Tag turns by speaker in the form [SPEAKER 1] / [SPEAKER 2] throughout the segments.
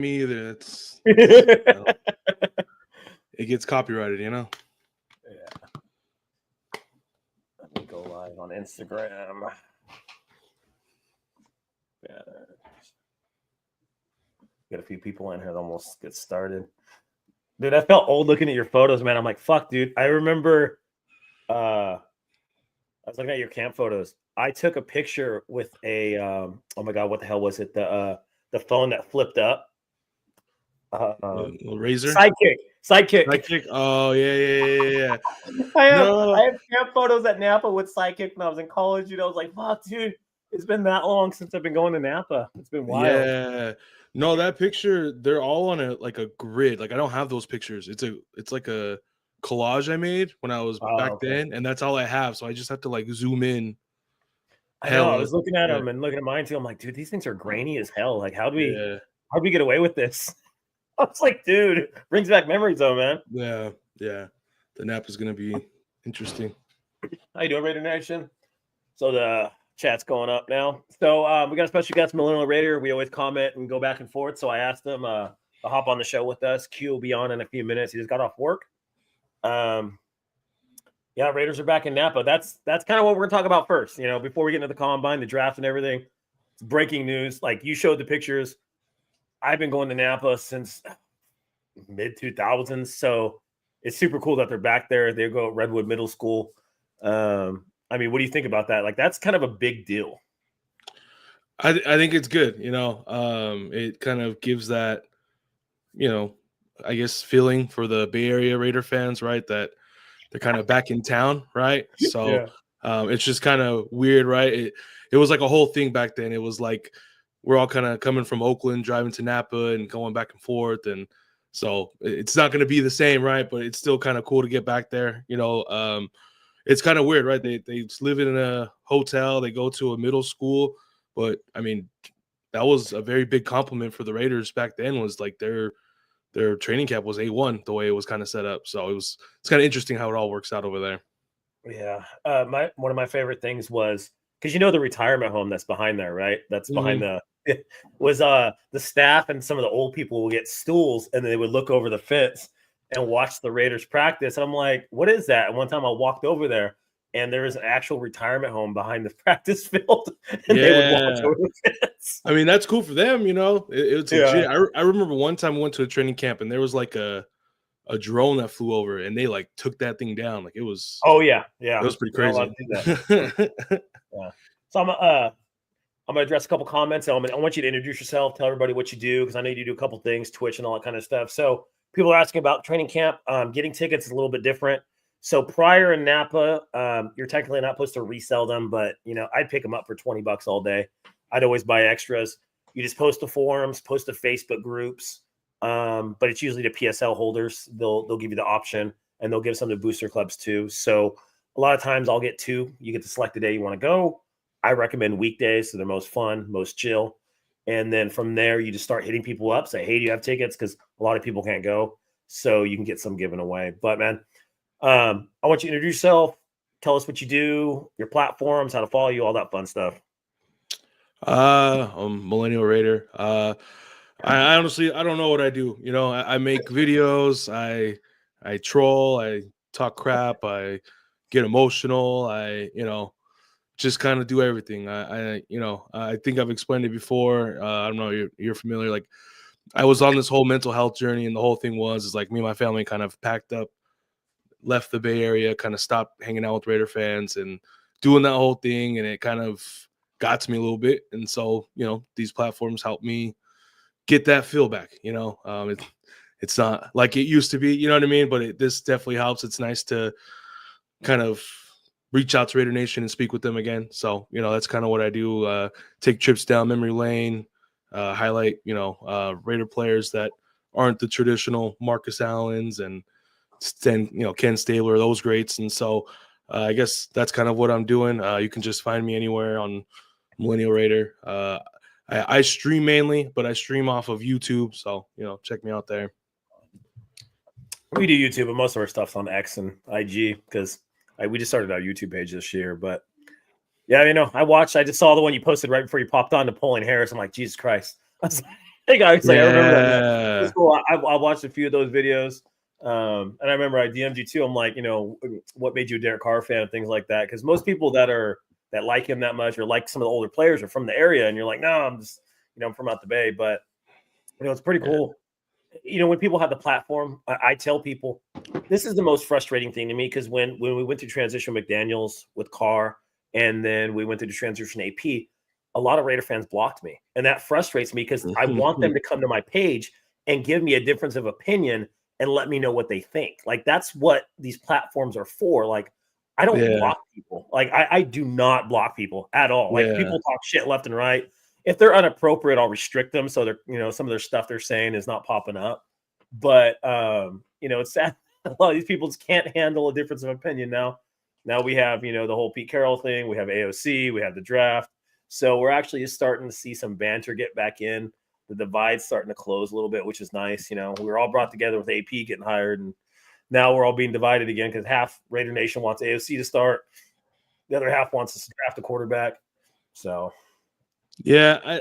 [SPEAKER 1] me either. It gets copyrighted, you know.
[SPEAKER 2] Yeah. Let me go live on Instagram. Yeah. Got a few people in here that almost get started. Dude, I felt old looking at your photos, man. I'm like, fuck, dude. I remember I was looking at your camp photos. I took a picture with a oh my god, what the hell was it? The phone that flipped up.
[SPEAKER 1] Razor
[SPEAKER 2] Sidekick.
[SPEAKER 1] Oh yeah.
[SPEAKER 2] I
[SPEAKER 1] No,
[SPEAKER 2] have camp photos at Napa with Sidekick when I was in college. I was like, fuck, dude, it's been that long since I've been going to Napa. It's been wild.
[SPEAKER 1] yeah. No, that picture, they're all on a grid. Like I don't have those pictures. It's like a collage I made when I was back then, and that's all I have. So I just have to like zoom in.
[SPEAKER 2] I know. I was looking at them and looking at mine too. I'm like, dude, these things are grainy as hell. Like, how'd we get away with this? I was like, dude, brings back memories though, man.
[SPEAKER 1] Yeah. The nap is gonna be interesting.
[SPEAKER 2] How you doing, Raider Nation? So the chat's going up now. So we got a special guest, Millennial Raider. We always comment and go back and forth. So I asked him to hop on the show with us. Q will be on in a few minutes. He just got off work. Yeah, Raiders are back in Napa. That's kind of what we're gonna talk about first. You know, before we get into the combine, the draft, and everything. It's breaking news. Like you showed the pictures. I've been going to Napa since mid 2000s, so it's super cool that they're back there. They go at Redwood Middle School. I mean, what do you think about that? Like, that's kind of a big deal.
[SPEAKER 1] I think it's good. You know, it kind of gives that, you know, I guess feeling for the Bay Area Raider fans, right? That they're kind of back in town, right? So it's just kind of weird, right? It was like a whole thing back then. It was like we're all kind of coming from Oakland, driving to Napa, and going back and forth, and so it's not going to be the same, right? But it's still kind of cool to get back there. You know, it's kind of weird, right? They live in a hotel, they go to a middle school, but I mean, that was a very big compliment for the Raiders back then. Was like their training camp was A1 the way it was kind of set up. So it's kind of interesting how it all works out over there.
[SPEAKER 2] Yeah, one of my favorite things was because the retirement home that's behind there, right? That's behind was the staff and some of the old people will get stools and they would look over the fence and watch the Raiders practice. And I'm like, what is that? And one time I walked over there and there was an actual retirement home behind the practice field, and they would watch over the fence.
[SPEAKER 1] I mean, that's cool for them, you know. It's legit. I remember one time I went to a training camp and there was like a drone that flew over and they like took that thing down. Like it was.
[SPEAKER 2] Oh yeah.
[SPEAKER 1] It was pretty crazy.
[SPEAKER 2] Yeah. So I'm gonna address a couple comments. I want you to introduce yourself, tell everybody what you do, because I know you do a couple things, Twitch and all that kind of stuff. So people are asking about training camp. Getting tickets is a little bit different. So prior in Napa, you're technically not supposed to resell them, but I'd pick them up for $20 all day. I'd always buy extras. You just post to forums, post to Facebook groups, but it's usually to PSL holders. They'll give you the option, and they'll give some to booster clubs too. So a lot of times I'll get two. You get to select the day you want to go. I recommend weekdays, so they're most fun, most chill. And then from there, you just start hitting people up, say, hey, do you have tickets? Because a lot of people can't go. So you can get some given away. But, man, I want you to introduce yourself. Tell us what you do, your platforms, how to follow you, all that fun stuff.
[SPEAKER 1] I'm Millennial Raider. I honestly, I don't know what I do. I make videos. I troll. I talk crap. I get emotional. I just kind of do everything. I think I've explained it before. I don't know, you're familiar. Like I was on this whole mental health journey, and the whole thing is like me and my family kind of packed up, left the Bay Area, kind of stopped hanging out with Raider fans and doing that whole thing, and it kind of got to me a little bit. And so these platforms help me get that feel back. It's not like it used to be, you know what I mean? But this definitely helps. It's nice to kind of reach out to Raider Nation and speak with them again. So, that's kind of what I do. Take trips down memory lane, highlight, Raider players that aren't the traditional Marcus Allens and Ken Stabler, those greats. And so I guess that's kind of what I'm doing. You can just find me anywhere on Millennial Raider. I stream mainly, but I stream off of YouTube. So, check me out there.
[SPEAKER 2] We do YouTube, but most of our stuff's on X and IG because we just started our YouTube page this year. But yeah, I just saw the one you posted right before you popped on to Napoleon Harris. I'm like, Jesus Christ. Hey guys, like I remember that.
[SPEAKER 1] Yeah.
[SPEAKER 2] It's cool. I watched a few of those videos. And I remember I DM'd you too. I'm like, what made you a Derek Carr fan and things like that? Because most people that like him that much or like some of the older players are from the area, and you're like, no, I'm just, I'm from out the Bay. But it's pretty cool. When people have the platform, I tell people this is the most frustrating thing to me, because when we went through transition McDaniels with Carr, and then we went through the transition AP, a lot of Raider fans blocked me, and that frustrates me because I want them to come to my page and give me a difference of opinion and let me know what they think. Like, that's what these platforms are for. Like, I don't block people. Like, I do not block people at all. Like, people talk shit left and right. If they're inappropriate, I'll restrict them so they're, some of their stuff they're saying is not popping up. But it's sad. A lot of these people just can't handle a difference of opinion now. Now we have, the whole Pete Carroll thing. We have AOC. We have the draft. So we're actually just starting to see some banter get back in. The divide's starting to close a little bit, which is nice. We were all brought together with AP getting hired, and now we're all being divided again because half Raider Nation wants AOC to start. The other half wants us to draft a quarterback. So,
[SPEAKER 1] yeah,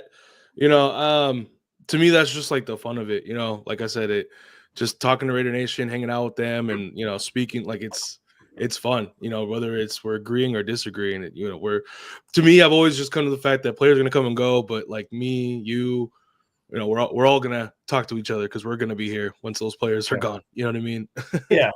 [SPEAKER 1] to me, that's just like the fun of it. Like I said, just talking to Raider Nation, hanging out with them, and speaking, like it's fun. Whether we're agreeing or disagreeing. To me, I've always just come to the fact that players are gonna come and go, but like me, you, we're all gonna talk to each other because we're gonna be here once those players are gone. You know what I mean?
[SPEAKER 2] Yeah.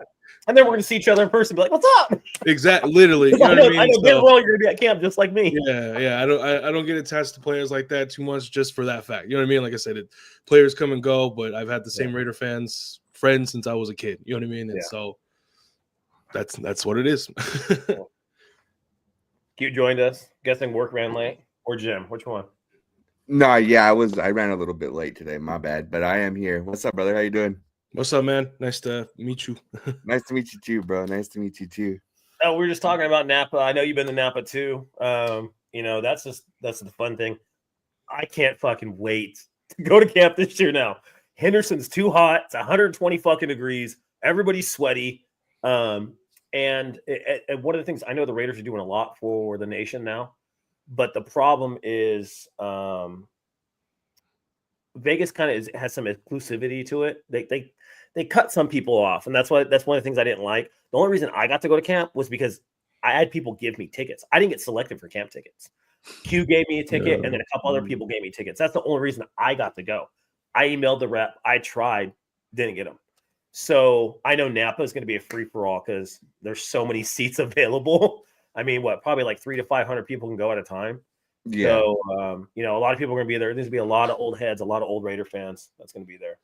[SPEAKER 2] And then we're gonna see each other in person, and be like, "What's up?"
[SPEAKER 1] Exactly, literally. You know
[SPEAKER 2] I
[SPEAKER 1] what I mean?
[SPEAKER 2] damn well you're gonna be at camp just like me.
[SPEAKER 1] Yeah. I don't get attached to players like that too much just for that fact. You know what I mean? Like I said, players come and go, but I've had the same Raider friends since I was a kid. You know what I mean? And so that's what it is.
[SPEAKER 2] You joined us. Guessing work ran late or gym? Which one?
[SPEAKER 3] No, yeah, I ran a little bit late today. My bad, but I am here. What's up, brother? How you doing?
[SPEAKER 1] What's up, man? Nice to meet you.
[SPEAKER 3] Nice to meet you too, bro. Nice to meet you too.
[SPEAKER 2] Oh, we were just talking about Napa. I know you've been to Napa too. That's the fun thing. I can't fucking wait to go to camp this year now. Henderson's too hot. It's 120 fucking degrees. Everybody's sweaty. And one of the things I know the Raiders are doing a lot for the nation now, but the problem is Vegas kind of has some exclusivity to it. They cut some people off, and that's one of the things I didn't like. The only reason I got to go to camp was because I had people give me tickets. I didn't get selected for camp tickets. Q gave me a ticket, and then a couple other people gave me tickets. That's the only reason I got to go. I emailed the rep. I tried, didn't get them. So I know Napa is going to be a free-for-all because there's so many seats available. I mean, probably like 300 to 500 people can go at a time.
[SPEAKER 3] Yeah.
[SPEAKER 2] So, a lot of people are going to be there. There's going to be a lot of old heads, a lot of old Raider fans that's going to be there.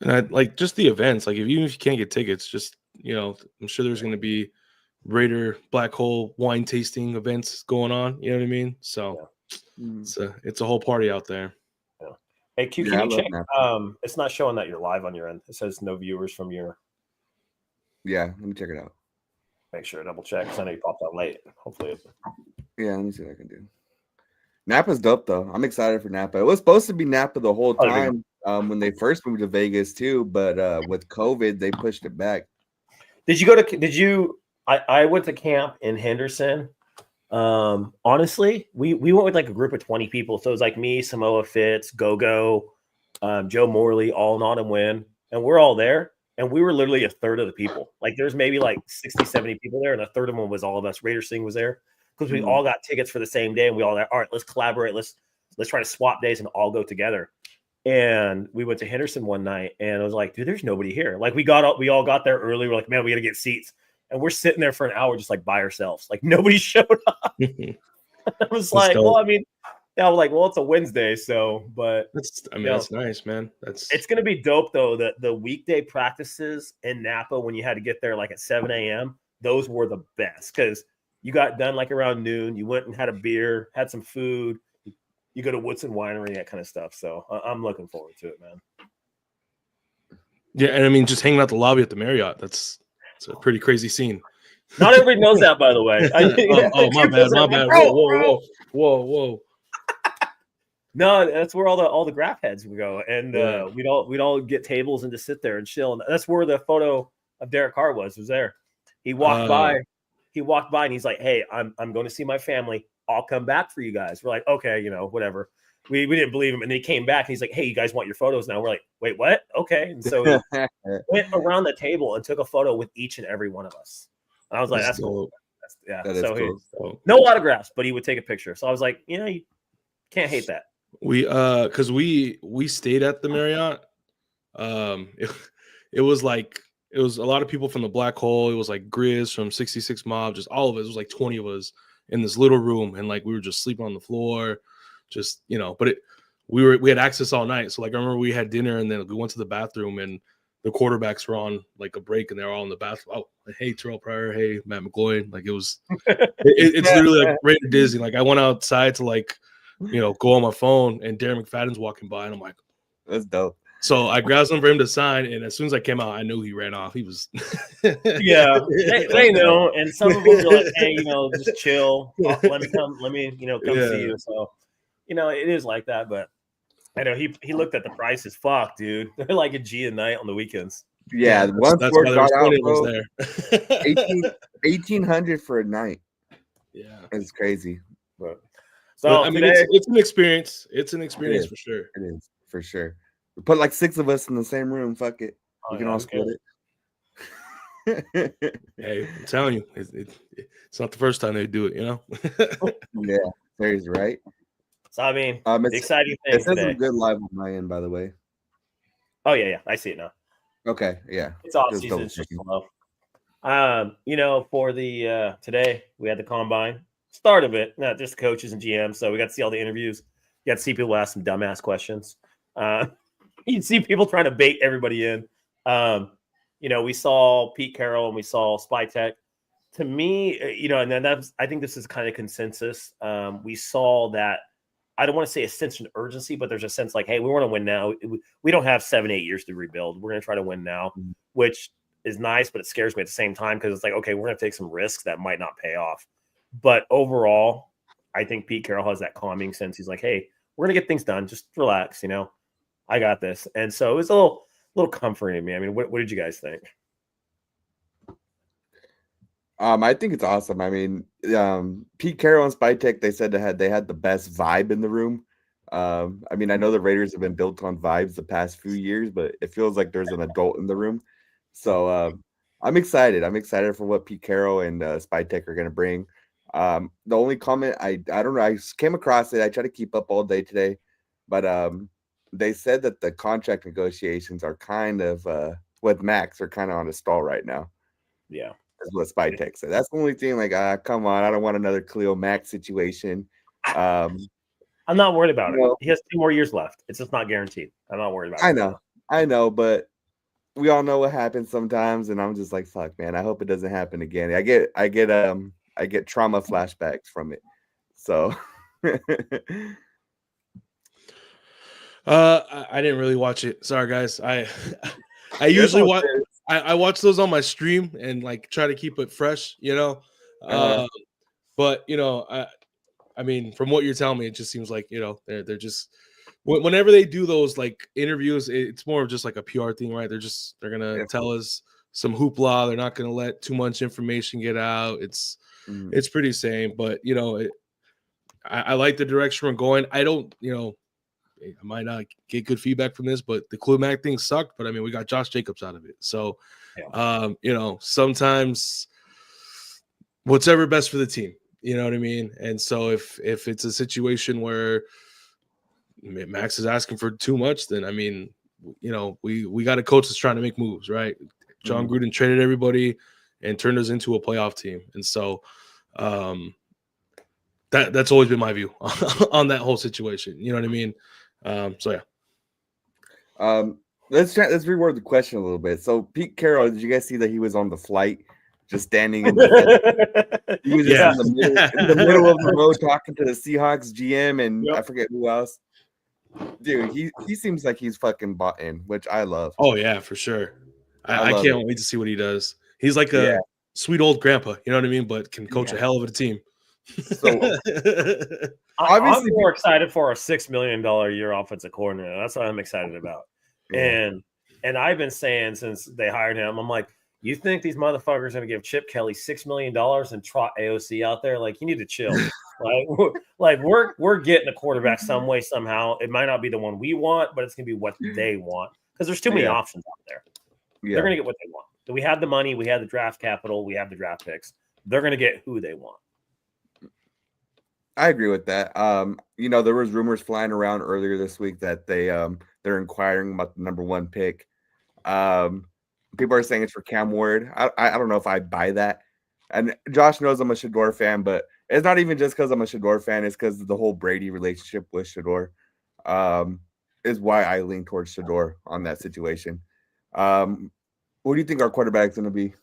[SPEAKER 1] And I like just the events. Like, even if you can't get tickets, just I'm sure there's going to be Raider Black Hole wine tasting events going on. You know what I mean? So it's a whole party out there.
[SPEAKER 2] Yeah. Hey, Q, can you check? It's not showing that you're live on your end. It says no viewers from your.
[SPEAKER 3] Yeah, let me check it out.
[SPEAKER 2] Make sure double check because I know you popped out late. Hopefully.
[SPEAKER 3] Yeah, let me see what I can do. Napa's dope though. I'm excited for Napa. It was supposed to be Napa the whole time when they first moved to Vegas too, but with COVID they pushed it back. I went to camp in Henderson.
[SPEAKER 2] Honestly, we went with like a group of 20 people. So it was like me, Samoa Fitz, Go, Joe Morley, all not and win. And we're all there. And we were literally a third of the people. Like there's maybe like 60, 70 people there. And a third of them was all of us. Raider Sing was there because we all got tickets for the same day. And we all like, all right, let's collaborate. Let's try to swap days and all go together. And we went to Henderson one night and I was like, dude, there's nobody here. Like we all got there early. We're like, man, we got to get seats. And we're sitting there for an hour just like by ourselves. Like nobody showed up. I was like, well, I mean, yeah, like, well, it's a Wednesday, so but
[SPEAKER 1] that's nice, man.
[SPEAKER 2] It's gonna be dope though. That the weekday practices in Napa when you had to get there like at 7 a.m. Those were the best because you got done like around noon. You went and had a beer, had some food. You go to Woodson Winery, that kind of stuff. So I'm looking forward to it, man.
[SPEAKER 1] Yeah, and I mean, just hanging out the lobby at the Marriott. It's a pretty crazy scene.
[SPEAKER 2] Not everybody knows that, by the way.
[SPEAKER 1] My bad. Whoa.
[SPEAKER 2] No, that's where all the graph heads would go, and we'd all get tables and just sit there and chill. And that's where the photo of Derek Carr was there. He walked by, and he's like, "Hey, I'm going to see my family. I'll come back for you guys." We're like, "Okay, whatever." we didn't believe him. And then he came back and he's like, hey, you guys want your photos now? We're like, wait, what? Okay. And so he went around the table and took a photo with each and every one of us. And I was like, that's cool. Yeah.
[SPEAKER 3] That is cool.
[SPEAKER 2] No autographs, but he would take a picture. So I was like, you can't hate that.
[SPEAKER 1] Because we stayed at the Marriott. It was a lot of people from the Black Hole. It was like Grizz from 66 Mob, just all of us. It was like 20 of us in this little room, and like we were just sleeping on the floor, just but we had access all night. So like I remember we had dinner and then we went to the bathroom and the quarterbacks were on like a break and they were all in the bathroom. Oh, hey Terrell Pryor, hey Matt McGloin. Like it was it's literally like right at Disney. Like I went outside to like go on my phone and Darren McFadden's walking by and I'm like,
[SPEAKER 3] that's dope.
[SPEAKER 1] So I grabbed something for him to sign, and as soon as I came out, I knew he ran off. He was
[SPEAKER 2] they know, and some of them are like, hey, just chill. Let me come see you. So it is like that, but I know he looked at the prices. Fuck, dude, they're like a G a night on the weekends.
[SPEAKER 3] Yeah, one
[SPEAKER 1] that's
[SPEAKER 3] sport
[SPEAKER 1] why
[SPEAKER 3] got out,
[SPEAKER 1] was
[SPEAKER 3] there. 1800 for a night.
[SPEAKER 1] Yeah,
[SPEAKER 3] it's crazy.
[SPEAKER 2] But
[SPEAKER 1] I mean, it's an experience. It's an experience for sure.
[SPEAKER 3] It is for sure. We put like 6 of us in the same room. Fuck it. We can all split it.
[SPEAKER 1] Hey, I'm telling you, it's not the first time they do it,
[SPEAKER 3] Yeah, there's right.
[SPEAKER 2] So I mean, the exciting thing.
[SPEAKER 3] It says some good live on my end, by the way.
[SPEAKER 2] Oh yeah, I see it now.
[SPEAKER 3] Okay, yeah.
[SPEAKER 2] It's off season. It's just slow. For the today we had the combine. Start of it, not just coaches and GMs. So we got to see all the interviews. You got to see people ask some dumbass questions. You see people trying to bait everybody in. We saw Pete Carroll and we saw Spytek. To me, and then I think this is kind of consensus. We saw that, I don't want to say a sense of urgency, but there's a sense like, hey, we want to win now. We don't have 7-8 years to rebuild. We're going to try to win now, which is nice, but it scares me at the same time because it's like, okay, we're going to take some risks that might not pay off. But overall, I think Pete Carroll has that calming sense. He's like, hey, we're going to get things done. Just relax, I got this. And so it was a little comforting to me. I mean, what did you guys think?
[SPEAKER 3] I think it's awesome. I mean, Pete Carroll and Spytek, they said they had the best vibe in the room. I mean, I know the Raiders have been built on vibes the past few years, but it feels like there's an adult in the room. So I'm excited. I'm excited for what Pete Carroll and Spytek are going to bring. The only comment, I don't know, I came across it. I try to keep up all day today, but they said that the contract negotiations are kind of with Max are kind of on a stall right now.
[SPEAKER 2] Yeah.
[SPEAKER 3] That's what Spytek said. That's the only thing. Like, come on, I don't want another Khalil Mack situation.
[SPEAKER 2] I'm not worried about it. He has 2 more years left. It's just not guaranteed. I'm not worried about it.
[SPEAKER 3] I know, but we all know what happens sometimes, and I'm just like, fuck, man. I hope it doesn't happen again. I get trauma flashbacks from it. So,
[SPEAKER 1] I didn't really watch it. Sorry, guys. I usually watch. I watch those on my stream and like try to keep it fresh, But I mean, from what you're telling me, it just seems like they're just whenever they do those like interviews, it's more of just like a PR thing, right? They're gonna tell us some hoopla. They're not gonna let too much information get out. It's pretty same, but I like the direction we're going. I don't, I might not get good feedback from this, but the Khalil Mack thing sucked. But I mean, we got Josh Jacobs out of it. So, sometimes whatever best for the team, you know what I mean? And so if it's a situation where Max is asking for too much, then I mean, we got a coach that's trying to make moves, right? John Gruden traded everybody and turned us into a playoff team. And so that's always been my view on that whole situation. You know what I mean? So yeah.
[SPEAKER 3] Let's reword the question a little bit. So Pete Carroll, did you guys see that he was on the flight, just standing in the he was just in the middle of the road talking to the Seahawks GM and I forget who else. Dude, he seems like he's fucking bought in, which I love.
[SPEAKER 1] Oh yeah, for sure. I can't wait to see what he does. He's like a sweet old grandpa, you know what I mean? But can coach a hell of a team.
[SPEAKER 2] So obviously, I'm more excited for a $6 million a year offensive coordinator. That's what I'm excited about. Yeah. And I've been saying since they hired him, I'm like, You think these motherfuckers are gonna give Chip Kelly $6 million and trot AOC out there? Like, you need to chill. We're getting a quarterback some way, somehow. It might not be the one we want, but it's gonna be what they want because there's too many options out there. They're gonna get what they want. So we have the money, we have the draft capital, we have the draft picks. They're gonna get who they want.
[SPEAKER 3] I agree with that. There was rumors flying around earlier this week that they're inquiring about the number 1 pick. People are saying it's for Cam Ward. I don't know if I buy that. And Josh knows I'm a Shedeur fan, but it's not even just because I'm a Shedeur fan. It's because the whole Brady relationship with Shedeur is why I lean towards Shedeur on that situation. What do you think our quarterback is going to be?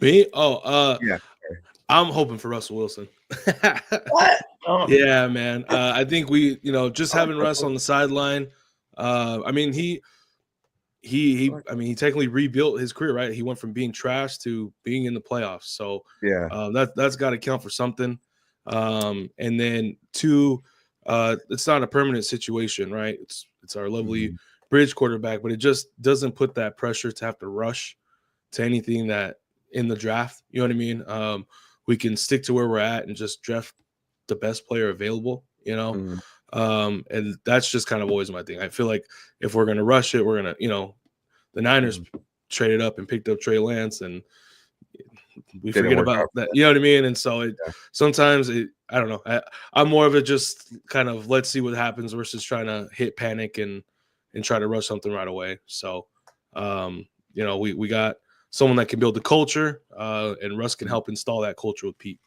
[SPEAKER 1] Me?
[SPEAKER 3] Yeah.
[SPEAKER 1] I'm hoping for Russell Wilson.
[SPEAKER 2] What? Oh.
[SPEAKER 1] Yeah, man. I think we, just having Russ on the sideline. I mean, he technically rebuilt his career, right? He went from being trash to being in the playoffs. So
[SPEAKER 3] yeah,
[SPEAKER 1] that's got to count for something. And then 2, it's not a permanent situation, right? It's our lovely bridge quarterback, but it just doesn't put that pressure to have to rush to anything that in the draft. You know what I mean? We can stick to where we're at and just draft the best player available, and that's just kind of always my thing. I feel like if we're going to rush it, we're going to, the Niners traded up and picked up Trey Lance, and we forget about that. You know what I mean? And so sometimes I don't know. I'm more of a just kind of let's see what happens versus trying to hit panic and try to rush something right away. So, we got someone that can build the culture, and Russ can help install that culture with Pete,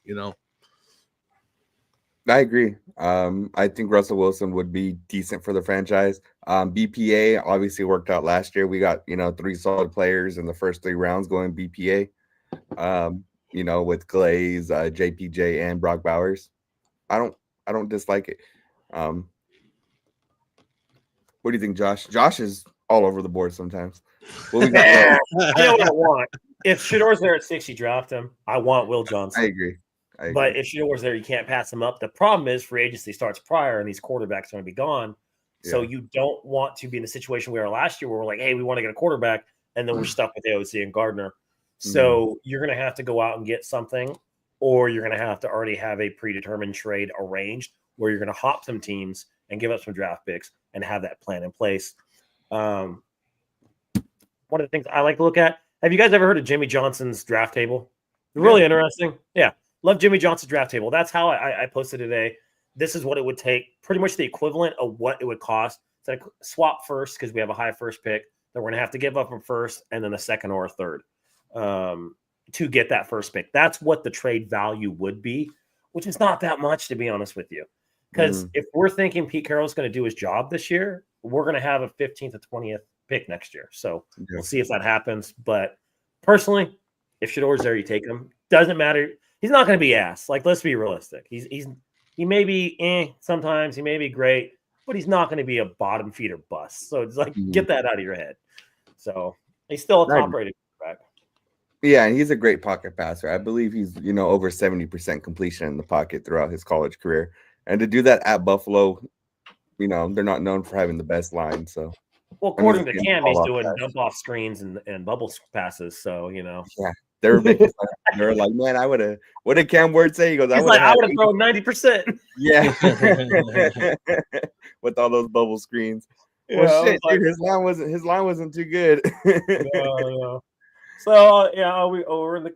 [SPEAKER 3] I agree. I think Russell Wilson would be decent for the franchise. BPA obviously worked out last year. We got, 3 solid players in the first 3 rounds going BPA, with Glaze, JPJ, and Brock Bowers. I don't dislike it. What do you think, Josh? Josh is all over the board sometimes.
[SPEAKER 2] What we got? I know what I want. If Shedeur's there at 6, you draft him. I want Will Johnson.
[SPEAKER 3] I agree.
[SPEAKER 2] But if Shedeur's there, you can't pass him up. The problem is free agency starts prior, and these quarterbacks are going to be gone. So you don't want to be in a situation where last year where we're like, hey, we want to get a quarterback, and then we're stuck with AOC and Gardner. So you're going to have to go out and get something, or you're going to have to already have a predetermined trade arranged where you're going to hop some teams and give up some draft picks and have that plan in place. One of the things I like to look at, have you guys ever heard of Jimmy Johnson's draft table? Really interesting. Yeah. Love Jimmy Johnson's draft table. That's how I posted today. This is what it would take, pretty much the equivalent of what it would cost to swap first because we have a high first pick that we're going to have to give up a first and then a second or a third to get that first pick. That's what the trade value would be, which is not that much, to be honest with you. Because if we're thinking Pete Carroll's going to do his job this year, we're going to have a 15th to 20th pick next year. So we'll see if that happens. But personally, if Shedeur's there, you take him. Doesn't matter. He's not going to be ass. Like, let's be realistic. He may be sometimes. He may be great, but he's not going to be a bottom feeder bust. So it's like, get that out of your head. So he's still a top-rated quarterback.
[SPEAKER 3] Yeah, and he's a great pocket passer. I believe he's, over 70% completion in the pocket throughout his college career. And to do that at Buffalo, they're not known for having the best line. So,
[SPEAKER 2] well, according to Cam, he's doing dump-off screens and bubble passes. So,
[SPEAKER 3] Yeah. They were like, man, what did Cam Ward say? He goes,
[SPEAKER 2] I would have thrown 90%.
[SPEAKER 3] Yeah. With all those bubble screens. Well, shit, dude, his line wasn't too good.
[SPEAKER 2] Yeah. So we're in the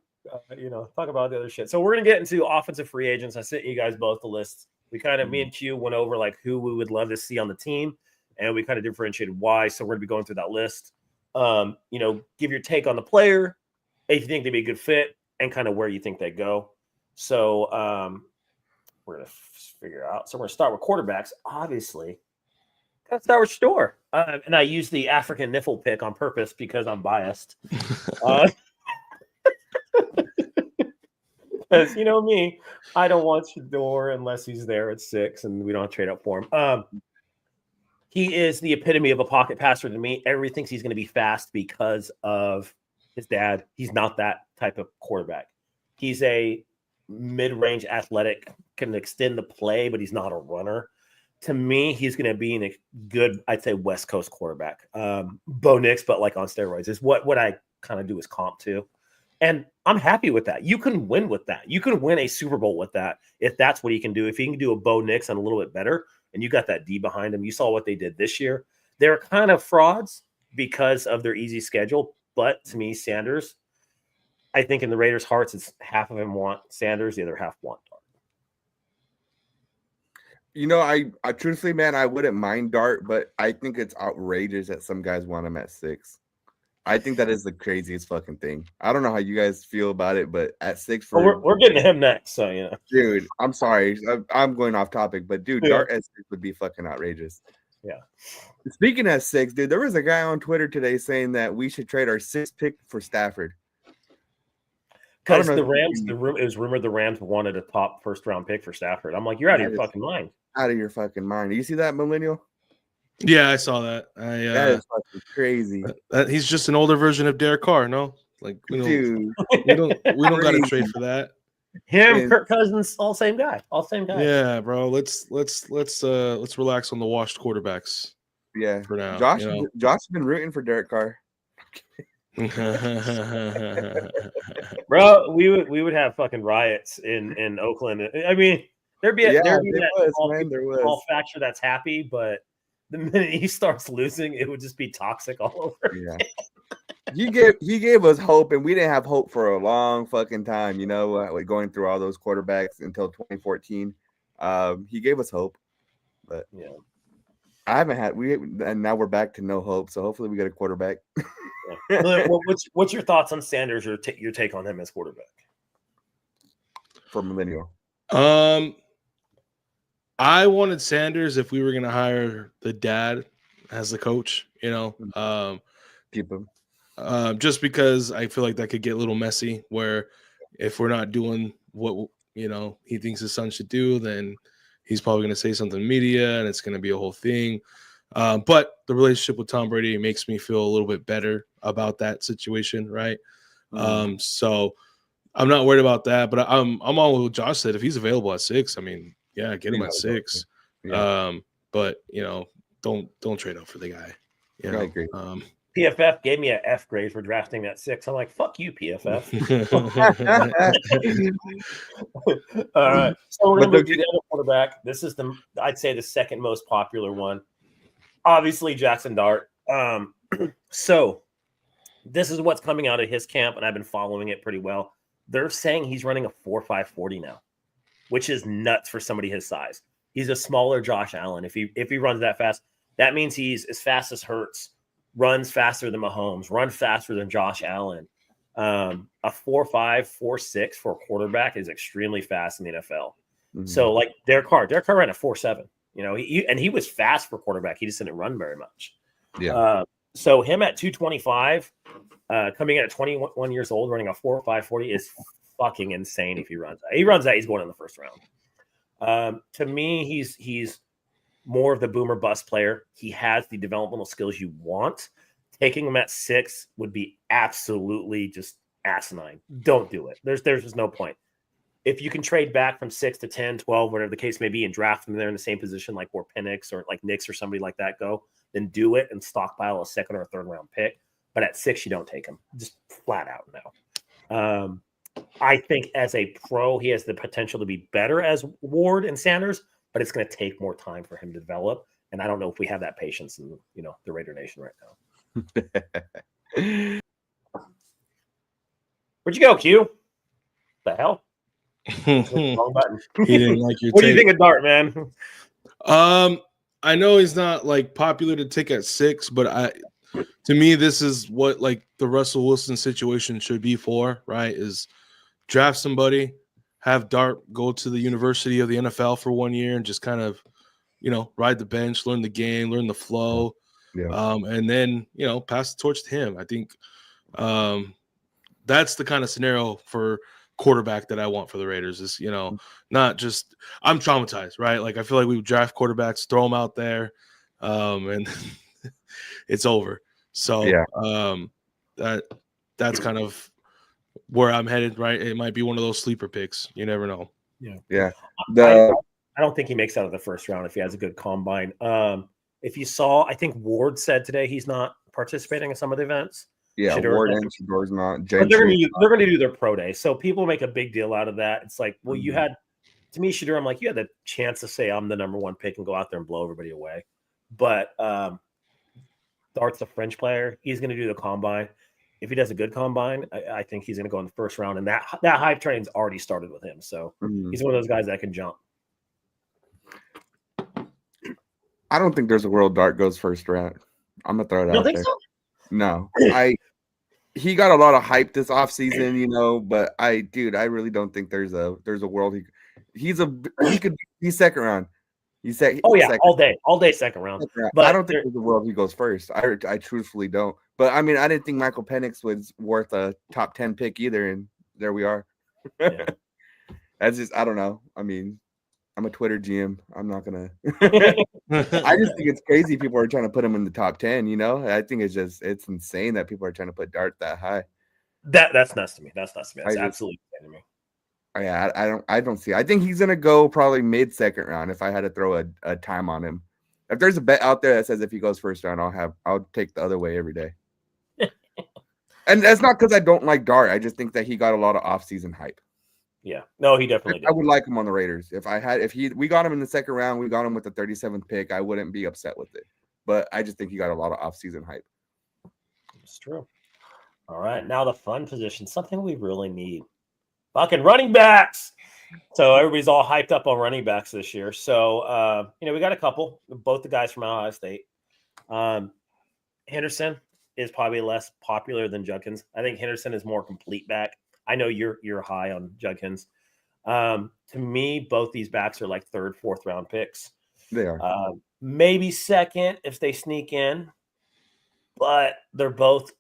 [SPEAKER 2] talk about the other shit. So we're gonna get into offensive free agents. I sent you guys both the list. We kind of me and Q went over like who we would love to see on the team, and we kind of differentiated why. So we're gonna be going through that list. Give your take on the player, if you think they'd be a good fit, and kind of where you think they go. So we're going to figure out. So we're going to start with quarterbacks, obviously. Got to start with Shedeur. And I use the African Niffle pick on purpose because I'm biased. Because you know me, I don't want Shedeur unless he's there at 6 and we don't have to trade up for him. He is the epitome of a pocket passer to me. Everybody thinks he's going to be fast because of his dad. He's not that type of quarterback. He's a mid-range athletic, can extend the play, but he's not a runner. to me, he's going to be in a good, I'd say, West Coast quarterback. Bo Nix, but like on steroids, is what I kind of do as comp to. And I'm happy with that. You can win with that. You can win a Super Bowl with that if that's what he can do. If he can do a Bo Nix and a little bit better, and you got that D behind him, you saw what they did this year. They're kind of frauds because of their easy schedule. But to me, Sanders, I think in the Raiders' hearts, it's half of them want Sanders, the other half want Dart.
[SPEAKER 3] You know, I truthfully, man, I wouldn't mind Dart, but I think it's outrageous that some guys want him at 6. I think that is the craziest fucking thing. I don't know how you guys feel about it, but at 6 for
[SPEAKER 2] We're getting to him next, so yeah.
[SPEAKER 3] Dude, I'm sorry, I'm going off topic, but dude, Dart at 6 would be fucking outrageous.
[SPEAKER 2] Yeah.
[SPEAKER 3] Speaking at 6, dude, there was a guy on Twitter today saying that we should trade our 6th pick for Stafford.
[SPEAKER 2] Because the Rams, it was rumored the Rams wanted a top first-round pick for Stafford. I'm like, you're out of your fucking mind.
[SPEAKER 3] Out of your fucking mind. Do you see that, Millennial?
[SPEAKER 1] Yeah, I saw that.
[SPEAKER 3] That is fucking crazy.
[SPEAKER 1] He's just an older version of Derek Carr. No, like we don't got to trade for that.
[SPEAKER 2] Him, Kirk Cousins, all same guy.
[SPEAKER 1] Yeah, bro. Let's relax on the washed quarterbacks.
[SPEAKER 3] Yeah,
[SPEAKER 1] for now.
[SPEAKER 3] Josh has been rooting for Derek Carr.
[SPEAKER 2] Bro, we would have fucking riots in Oakland. I mean, there'd be that small factor that's happy, but the minute he starts losing, it would just be toxic all over.
[SPEAKER 3] Yeah. He gave us hope, and we didn't have hope for a long fucking time, you know, going through all those quarterbacks until 2014. He gave us hope, but
[SPEAKER 2] yeah,
[SPEAKER 3] I haven't had and now we're back to no hope. So hopefully we get a quarterback.
[SPEAKER 2] Yeah. What's your thoughts on Sanders or your take on him as quarterback?
[SPEAKER 3] For Millennial.
[SPEAKER 1] I wanted Sanders if we were going to hire the dad as the coach, you know,
[SPEAKER 3] keep him.
[SPEAKER 1] Just because I feel like that could get a little messy where if we're not doing what, you know, he thinks his son should do, then he's probably going to say something in media and it's going to be a whole thing. But the relationship with Tom Brady makes me feel a little bit better about that situation. Right. So I'm not worried about that, but I'm all with Josh said, if he's available at 6, I mean, yeah, get him at 6. Yeah. But you know, don't trade up for the guy. You know?
[SPEAKER 3] I agree.
[SPEAKER 2] PFF gave me an F grade for drafting at 6. I'm like, fuck you, PFF. All right. So we're going to move to the other quarterback. This is I'd say the second most popular one. Obviously, Jackson Dart. So this is what's coming out of his camp, and I've been following it pretty well. They're saying he's running a 4.5 40 now, which is nuts for somebody his size. He's a smaller Josh Allen. If he runs that fast, that means he's as fast as Hurts, runs faster than Mahomes, runs faster than Josh Allen. A 4.5, 4.6 for a quarterback is extremely fast in the NFL. Mm-hmm. So like Derek Carr ran a 4.7. You know, he was fast for quarterback. He just didn't run very much.
[SPEAKER 3] Yeah.
[SPEAKER 2] So him at 225, coming in at 21 years old, running a 4.5 40 is fucking insane. If he runs that, he's going in the first round. To me, he's more of the boomer bust player. He has the developmental skills you want. Taking him at 6 would be absolutely just asinine. Don't do it. There's just no point. If you can trade back from 6 to 10, 12, whatever the case may be, and draft them there in the same position like where Penix or like Knicks or somebody like that go, then do it and stockpile a second or a third round pick. But at 6, you don't take him. Just flat out no. I think as a pro, he has the potential to be better as Ward and Sanders, but it's going to take more time for him to develop. And I don't know if we have that patience in, you know, the Raider Nation right now. Where'd you go, Q? The hell? Wrong button.
[SPEAKER 1] He didn't like your
[SPEAKER 2] What do you think of Dart, man?
[SPEAKER 1] I know he's not like popular to take at 6, but to me, this is what like the Russell Wilson situation should be for, right? Is draft somebody, have Dart go to the University of the NFL for 1 year and just kind of, you know, ride the bench, learn the game, learn the flow. Yeah. And then, you know, pass the torch to him. I think that's the kind of scenario for quarterback that I want for the Raiders is, you know, not just I'm traumatized, right? Like I feel like we draft quarterbacks, throw them out there, and it's over. So yeah. That's kind of where I'm headed, right? It might be one of those sleeper picks. You never know.
[SPEAKER 3] Yeah.
[SPEAKER 2] I don't think he makes out of the first round if he has a good combine. If you saw, I think Ward said today he's not participating in some of the events.
[SPEAKER 3] Yeah,
[SPEAKER 2] Shador
[SPEAKER 3] Ward
[SPEAKER 2] doesn't.
[SPEAKER 3] and Shador's not.
[SPEAKER 2] But they're
[SPEAKER 3] Gentry.
[SPEAKER 2] going to do their pro day. So people make a big deal out of that. It's like, well, you
[SPEAKER 3] Mhm.
[SPEAKER 2] had, to me, Shador, I'm like, you had the chance to say I'm the number one pick and go out there and blow everybody away. But Dart's a French player. He's going to do the combine. If he does a good combine, I think he's going to go in the first round. And that hype train's already started with him. So
[SPEAKER 3] Mhm.
[SPEAKER 2] he's one of those guys that can jump.
[SPEAKER 3] I don't think there's a world Dart goes first round. I'm gonna throw it
[SPEAKER 2] You don't
[SPEAKER 3] out
[SPEAKER 2] think
[SPEAKER 3] there.
[SPEAKER 2] so?
[SPEAKER 3] No, he got a lot of hype this offseason, you know, but I really don't think there's a world he could be second round. He said,
[SPEAKER 2] Oh, yeah,
[SPEAKER 3] second,
[SPEAKER 2] all day second round.
[SPEAKER 3] second round.
[SPEAKER 2] But
[SPEAKER 3] I don't think there's a world he goes first. I truthfully don't. But I mean, I didn't think Michael Penix was worth a top 10 pick either, and there we are.
[SPEAKER 2] Yeah.
[SPEAKER 3] That's just, I don't know. I mean, I'm a Twitter GM. I'm not gonna. I just think it's crazy people are trying to put him in the top 10. You know, I think it's insane that people are trying to put Dart that high.
[SPEAKER 2] That's nuts to me. That's
[SPEAKER 3] I just-
[SPEAKER 2] absolutely insane to me.
[SPEAKER 3] Yeah, I don't see. I think he's gonna go probably mid second round. If I had to throw a time on him, if there's a bet out there that says if he goes first round, I'll take the other way every day. And that's not because I don't like Dart. I just think that he got a lot of offseason hype.
[SPEAKER 2] Yeah, no, he definitely
[SPEAKER 3] I
[SPEAKER 2] did.
[SPEAKER 3] would like him on the Raiders. We got him in the second round, we got him with the 37th pick. I wouldn't be upset with it. But I just think he got a lot of offseason hype.
[SPEAKER 2] It's true. All right, now the fun position, something we really need. Fucking running backs. So everybody's all hyped up on running backs this year. So we got a couple, both the guys from Ohio State. Henderson is probably less popular than Judkins. I think Henderson is more complete back. I know you're high on Judkins. To me, both these backs are like third, fourth round picks.
[SPEAKER 3] They are.
[SPEAKER 2] Maybe second if they sneak in, but they're both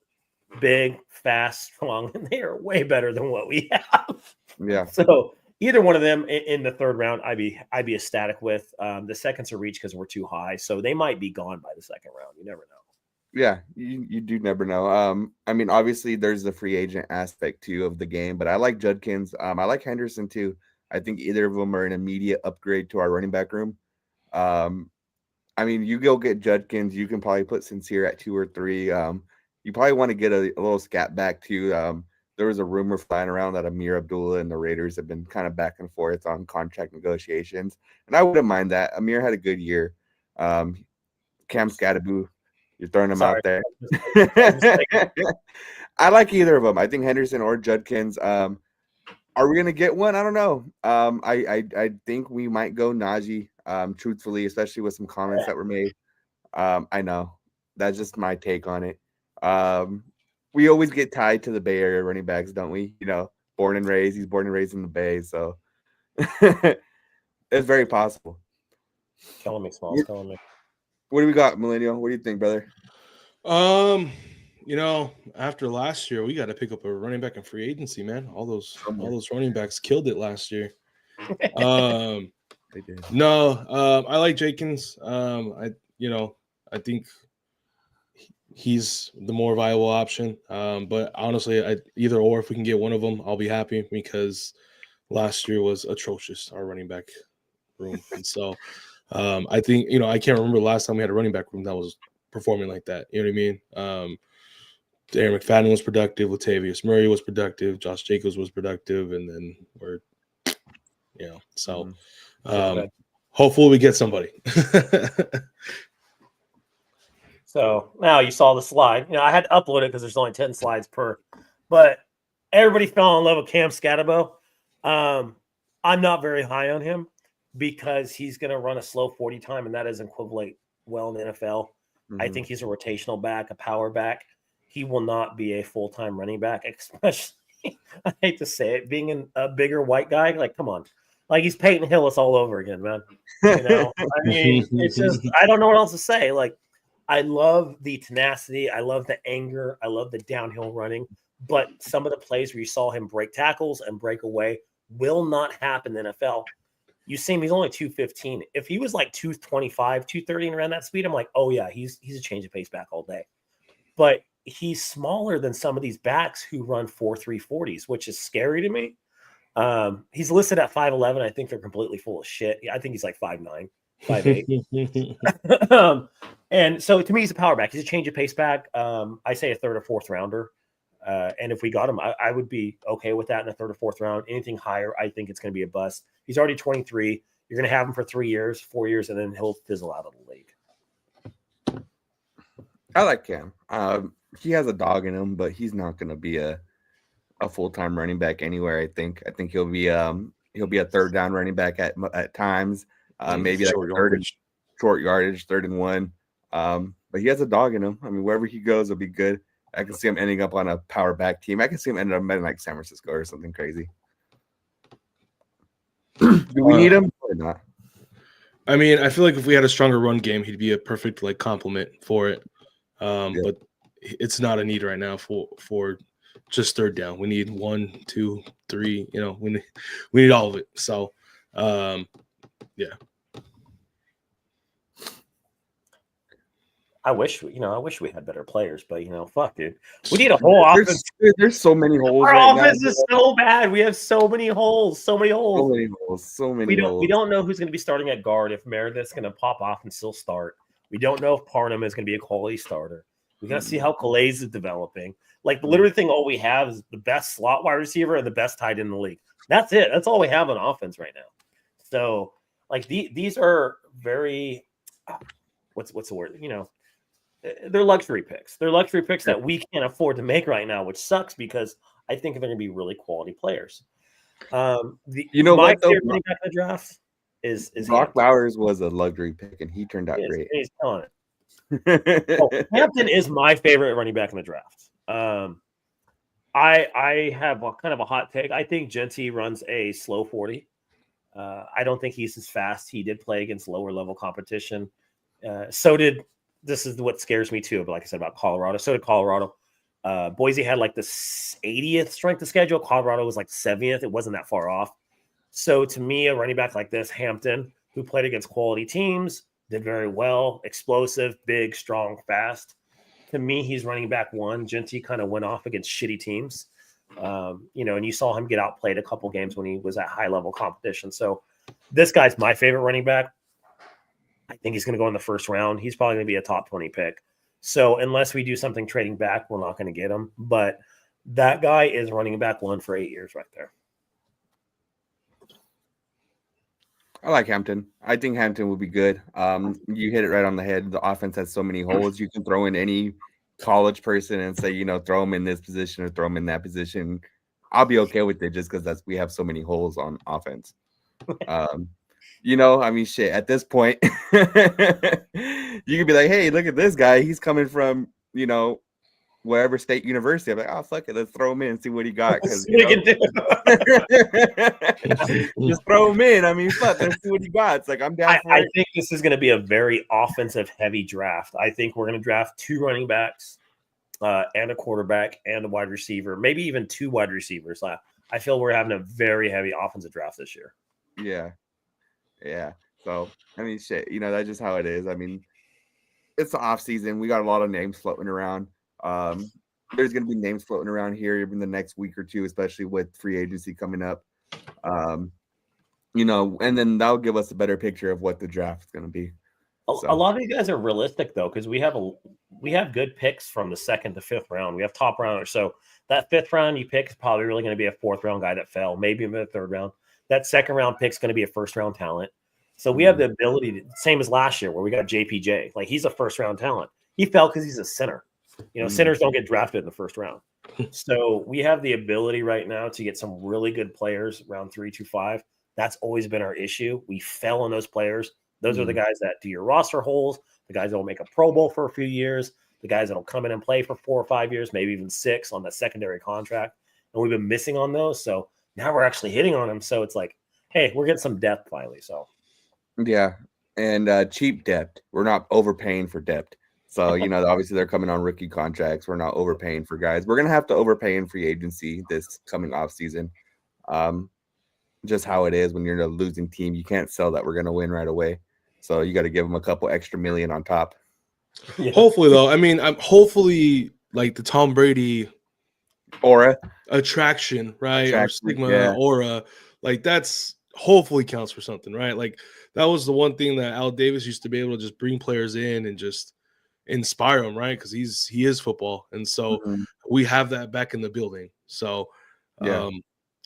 [SPEAKER 2] big, fast, strong, and they are way better than what we have.
[SPEAKER 3] Yeah.
[SPEAKER 2] So either one of them in the third round, I'd be ecstatic with. The second's a reach because we're too high, so they might be gone by the second round. You never know.
[SPEAKER 3] Yeah, you do never know. I mean, obviously there's the free agent aspect too of the game, but I like Judkins. I like Henderson too. I think either of them are an immediate upgrade to our running back room. I mean, you go get Judkins, you can probably put Sincere at 2 or 3. You probably want to get a little scat back too. There was a rumor flying around that Amir Abdullah and the Raiders have been kind of back and forth on contract negotiations, and I wouldn't mind that. Amir had a good year. Cam Scattaboo, you're throwing him out there. I like either of them. I think Henderson or Judkins. Are we gonna get one? I don't know. I think we might go Najee. Truthfully, especially with some comments that were made. I know that's just my take on it. We always get tied to the Bay Area running backs, don't we? You know, born and raised. He's born and raised in the Bay, so it's very possible.
[SPEAKER 2] Killing me, Smalls. Killing me.
[SPEAKER 3] What do we got, Millennial? What do you think, brother?
[SPEAKER 1] After last year, we got to pick up a running back in free agency, man. All those running backs killed it last year.
[SPEAKER 3] They did.
[SPEAKER 1] No, I like Jenkins. I think he's the more viable option. But honestly, either or, if we can get one of them, I'll be happy because last year was atrocious, our running back room. And so I think, I can't remember the last time we had a running back room that was performing like that. You know what I mean? Darren McFadden was productive. Latavius Murray was productive. Josh Jacobs was productive. And then hopefully we get somebody.
[SPEAKER 2] So now you saw the slide. I had to upload it because there's only 10 slides per. But everybody fell in love with Cam Scatterbo. I'm not very high on him because he's going to run a slow 40 time, and that is equivalent well in the NFL. I think he's a rotational back, a power back. He will not be a full-time running back, especially, I hate to say it, being a bigger white guy. Like, come on. Like, he's Peyton Hillis all over again, man. I mean, it's just, I don't know what else to say. Like, I love the tenacity. I love the anger. I love the downhill running. But some of the plays where you saw him break tackles and break away will not happen in the NFL. You see him, he's only 215. If he was like 225, 230 and around that speed, I'm like, oh, yeah, he's a change of pace back all day. But he's smaller than some of these backs who run 4.3 40s, which is scary to me. He's listed at 5'11". I think they're completely full of shit. I think he's like 5'9", 5'8". And so to me, he's a power back. He's a change of pace back. I say a third or fourth rounder. And if we got him, I would be okay with that in a third or fourth round. Anything higher, I think it's going to be a bust. He's already 23. You're going to have him for 3 years, 4 years, and then he'll fizzle out of the league.
[SPEAKER 3] I like Cam. He has a dog in him, but he's not going to be a full-time running back anywhere. I think he'll be a third down running back at times. Maybe like short yardage, 3rd and 1. But he has a dog in him. I mean, wherever he goes, it'll be good. I can see him ending up on a power back team. I can see him ending up in like San Francisco or something crazy. Do we need him or not?
[SPEAKER 1] I mean, I feel like if we had a stronger run game, he'd be a perfect like complement for it. But it's not a need right now for just third down. We need 1, 2, 3. You know, we need all of it. So, yeah.
[SPEAKER 2] I wish we had better players, but fuck, dude. We need a whole offense.
[SPEAKER 3] There's so many holes.
[SPEAKER 2] Our offense is so bad. We have so many holes. So many holes. We don't know who's going to be starting at guard. If Meredith's going to pop off and still start. We don't know if Parnham is going to be a quality starter. We got to see how Calais is developing. Like the literally thing, all we have is the best slot wide receiver and the best tight end in the league. That's it. That's all we have on offense right now. So, like these are very, what's the word? They're luxury picks. They're luxury picks that we can't afford to make right now, which sucks because I think they're going to be really quality players. My favorite thing back in the draft is
[SPEAKER 3] Brock Bowers was a luxury pick, and he turned out great.
[SPEAKER 2] He's killing it. Hampton is my favorite running back in the draft. I have kind of a hot take. I think Genty runs a slow 40. I don't think he's as fast. He did play against lower level competition. This is what scares me too, but like I said about Colorado. So did Colorado. Boise had like the 80th strength of schedule. Colorado was like 70th. It wasn't that far off. So to me, a running back like this, Hampton, who played against quality teams, did very well, explosive, big, strong, fast. To me, he's running back 1. Genty kind of went off against shitty teams. And you saw him get outplayed a couple games when he was at high level competition. So this guy's my favorite running back. I think he's going to go in the first round. He's probably going to be a top 20 pick. So unless we do something trading back, we're not going to get him. But that guy is running back 1 for 8 years right there.
[SPEAKER 3] I like Hampton. I think Hampton would be good. You hit it right on the head. The offense has so many holes. You can throw in any college person and say, throw him in this position or throw him in that position. I'll be okay with it just because we have so many holes on offense. Shit, at this point, you could be like, hey, look at this guy. He's coming from, wherever state university. I'm like, oh, fuck it. Let's throw him in and see what he got. Just throw him in. I mean, fuck, let's see what he got. It's like, I'm down for it.
[SPEAKER 2] I think this is going to be a very offensive heavy draft. I think we're going to draft 2 running backs and a quarterback and a wide receiver, maybe even 2 wide receivers. I feel we're having a very heavy offensive draft this year.
[SPEAKER 3] Yeah. So, I mean, shit, that's just how it is. I mean, it's the off season. We got a lot of names floating around. There's going to be names floating around here in the next week or two, especially with free agency coming up. And then that'll give us a better picture of what the draft is going to be.
[SPEAKER 2] A lot of you guys are realistic though, because we have good picks from the 2nd to 5th round. We have top rounders. So that 5th round you pick is probably really going to be a 4th round guy that fell, maybe in the 3rd round. That 2nd round pick is going to be a 1st round talent. So we have the ability same as last year where we got JPJ. Like he's a 1st round talent. He fell because he's a center. Centers don't get drafted in the 1st round. So we have the ability right now to get some really good players round 3 to 5. That's always been our issue. We fell on those players. Those are the guys that do your roster holes, the guys that will make a Pro Bowl for a few years, the guys that will come in and play for 4 or 5 years, maybe even 6 on that secondary contract. And we've been missing on those. So now we're actually hitting on them. So it's like, hey, we're getting some depth finally. So
[SPEAKER 3] yeah. And cheap depth. We're not overpaying for depth. So, obviously they're coming on rookie contracts. We're not overpaying for guys. We're going to have to overpay in free agency this coming off season. Just how it is when you're in a losing team. You can't sell that we're going to win right away. So you got to give them a couple extra million on top.
[SPEAKER 1] Yeah. Hopefully, though. I mean, hopefully like the Tom Brady
[SPEAKER 3] Aura.
[SPEAKER 1] attraction, right? Or
[SPEAKER 3] Attraction,
[SPEAKER 1] stigma,
[SPEAKER 3] yeah.
[SPEAKER 1] aura, like that's hopefully counts for something, right? Like that was the one thing that Al Davis used to be able to just bring players in and just inspire them, right? Because he is football, and so
[SPEAKER 3] Mhm.
[SPEAKER 1] we have that back in the building. So
[SPEAKER 3] Yeah.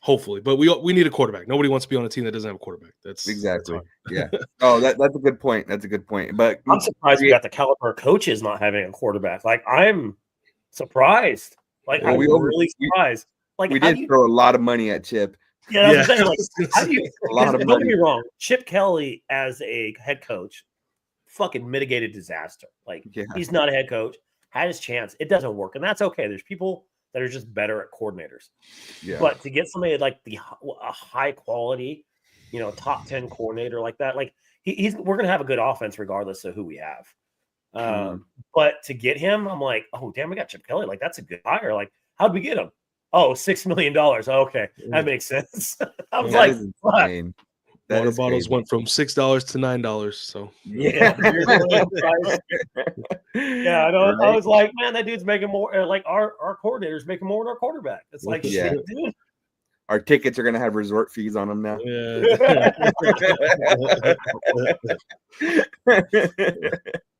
[SPEAKER 1] hopefully, but we need a quarterback. Nobody wants to be on a team that doesn't have a quarterback. That's
[SPEAKER 3] Exactly.
[SPEAKER 1] hard.
[SPEAKER 3] Yeah. Oh, that's a good point. That's a good point. But
[SPEAKER 2] I'm surprised we got the caliber of coaches not having a quarterback. Like, I'm surprised. Like,
[SPEAKER 3] Well,
[SPEAKER 2] I'm
[SPEAKER 3] we
[SPEAKER 2] really surprised. Like,
[SPEAKER 3] we
[SPEAKER 2] how
[SPEAKER 3] did
[SPEAKER 2] do you?
[SPEAKER 3] throw a lot of money at Chip.
[SPEAKER 2] Yeah, that's
[SPEAKER 1] Yeah.
[SPEAKER 2] what I'm saying. Like, how do you?
[SPEAKER 3] A lot
[SPEAKER 2] Because
[SPEAKER 3] of
[SPEAKER 2] don't get
[SPEAKER 3] money.
[SPEAKER 2] me wrong, Chip Kelly as a head coach, fucking mitigated disaster. Like,
[SPEAKER 3] Yeah.
[SPEAKER 2] he's not a head coach. Had his chance, it doesn't work, and that's okay. There's people that are just better at coordinators.
[SPEAKER 3] Yeah.
[SPEAKER 2] But to get somebody like a high quality, top 10 coordinator like that, like we're gonna have a good offense regardless of who we have. But to get him, I'm like, oh damn, we got Chip Kelly. Like that's a good hire. Like, how'd we get him? Oh, $6 million. Okay, that makes sense. I was
[SPEAKER 1] That
[SPEAKER 2] like,
[SPEAKER 3] is insane. That
[SPEAKER 1] Water
[SPEAKER 3] is
[SPEAKER 1] bottles
[SPEAKER 3] crazy.
[SPEAKER 1] went from $6 to $9. So
[SPEAKER 2] yeah, yeah. I know. I
[SPEAKER 3] Right?
[SPEAKER 2] was like, man, that dude's making more. Like our coordinator's making more than our quarterback. It's like,
[SPEAKER 3] Yeah.
[SPEAKER 2] shit, dude.
[SPEAKER 3] Our tickets are gonna have resort fees on them now.
[SPEAKER 1] yeah.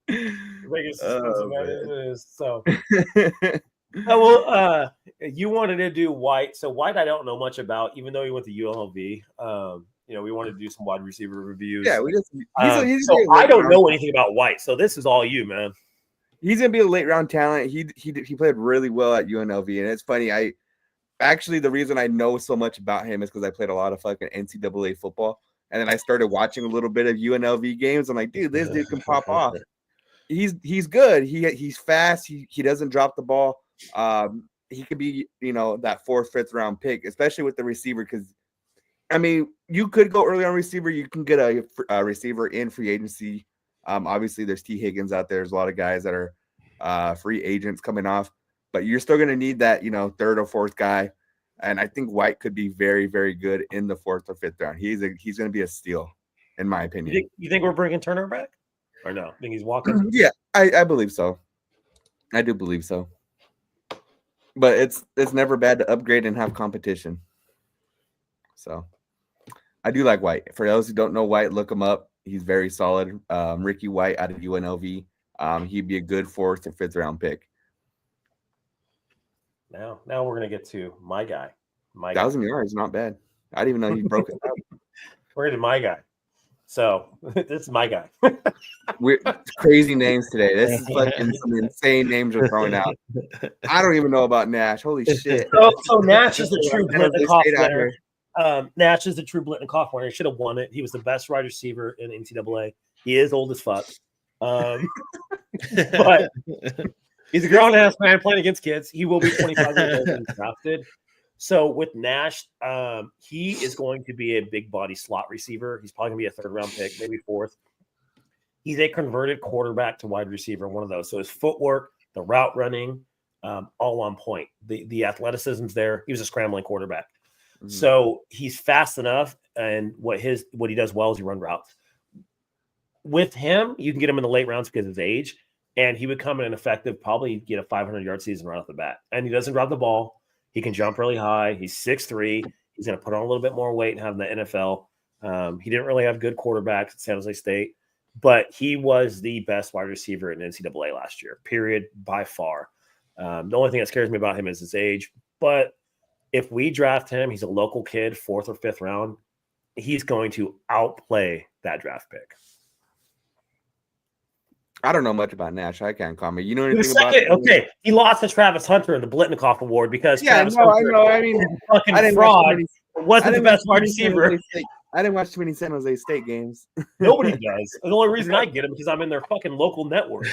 [SPEAKER 2] Biggest
[SPEAKER 3] Oh,
[SPEAKER 2] expensive that
[SPEAKER 3] man.
[SPEAKER 2] it is. So, well, you wanted to do White. So White, I don't know much about, even though he went to UNLV. We wanted to do some wide receiver reviews.
[SPEAKER 3] Yeah, we just
[SPEAKER 2] So I don't know anything about White. So this is all you, man.
[SPEAKER 3] He's gonna be a late round talent. He played really well at UNLV, and it's funny. Actually, the reason I know so much about him is because I played a lot of fucking NCAA football, and then I started watching a little bit of UNLV games. I'm like, dude, this dude can pop off. He's good. He's fast. He doesn't drop the ball. He could be that 4th, 5th round pick, especially with the receiver. Because I mean, you could go early on receiver. You can get a receiver in free agency. Obviously, there's T. Higgins out there. There's a lot of guys that are free agents coming off, but you're still going to need that 3rd or 4th guy. And I think White could be very, very good in the 4th or 5th round. He's going to be a steal, in my opinion.
[SPEAKER 2] You think we're bringing Turner back, or no? Think he's walking?
[SPEAKER 3] Yeah, I believe so. I do believe so. But it's never bad to upgrade and have competition. So I do like White. For those who don't know White, look him up. He's very solid. Ricky White out of UNLV. He'd be a good 4th or 5th round pick.
[SPEAKER 2] Now we're gonna get to my guy.
[SPEAKER 3] 1,000 yards, not bad. I didn't even know he broke it up.
[SPEAKER 2] We're into my guy. So this is my guy.
[SPEAKER 3] We're crazy names today. This is fucking some insane names we're throwing out. I don't even know about Nash. Holy shit.
[SPEAKER 2] So Nash is the true
[SPEAKER 3] San Jose
[SPEAKER 2] Blitnikoff
[SPEAKER 3] State out
[SPEAKER 2] winner.
[SPEAKER 3] here.
[SPEAKER 2] Nash is the true Blitnikoff winner. He should have won it. He was the best wide receiver in NCAA. He is old as fuck. But he's a grown ass man playing against kids. He will be 25 years old and drafted. So with Nash, he is going to be a big body slot receiver. He's probably going to be a 3rd round pick, maybe 4th. He's a converted quarterback to wide receiver, one of those. So his footwork, the route running, all on point. The athleticism's there. He was a scrambling quarterback. Mm-hmm. So he's fast enough, and what he does well is he run routes. With him, you can get him in the late rounds because of his age, and he would come in an effective, probably get a 500-yard season right off the bat. And he doesn't drop the ball. He can jump really high. He's 6'3". He's going to put on a little bit more weight and have in the NFL. He didn't really have good quarterbacks at San Jose State, but he was the best wide receiver in NCAA last year, period, by far. The only thing that scares me about him is his age. But if we draft him, he's a local kid, 4th or 5th round. He's going to outplay that draft pick.
[SPEAKER 3] I don't know much about Nash. I can't comment. You know anything about him?
[SPEAKER 2] Okay, he lost to Travis Hunter in the Blitnikoff Award because Travis Hunter,
[SPEAKER 3] I mean,
[SPEAKER 2] fucking fraud. Wasn't the best wide receiver.
[SPEAKER 3] I didn't watch too many San Jose State games.
[SPEAKER 2] Nobody does. The only reason I get him because I'm in their fucking local network.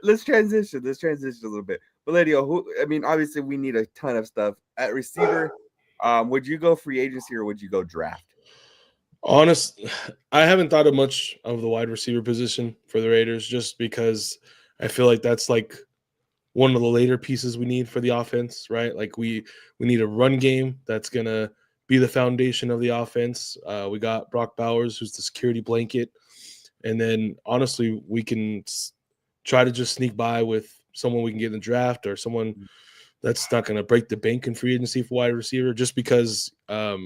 [SPEAKER 3] Let's transition. Let's transition a little bit. Valerio, obviously we need a ton of stuff at receiver. Would you go free agency or would you go draft?
[SPEAKER 1] Honest, I haven't thought of much of the wide receiver position for the Raiders just because I feel like that's like one of the later pieces we need for the offense, right? Like we need a run game that's going to be the foundation of the offense. We got Brock Bowers, who's the security blanket. And then honestly, we can try to just sneak by with someone we can get in the draft or someone that's not going to break the bank in free agency for wide receiver, just because a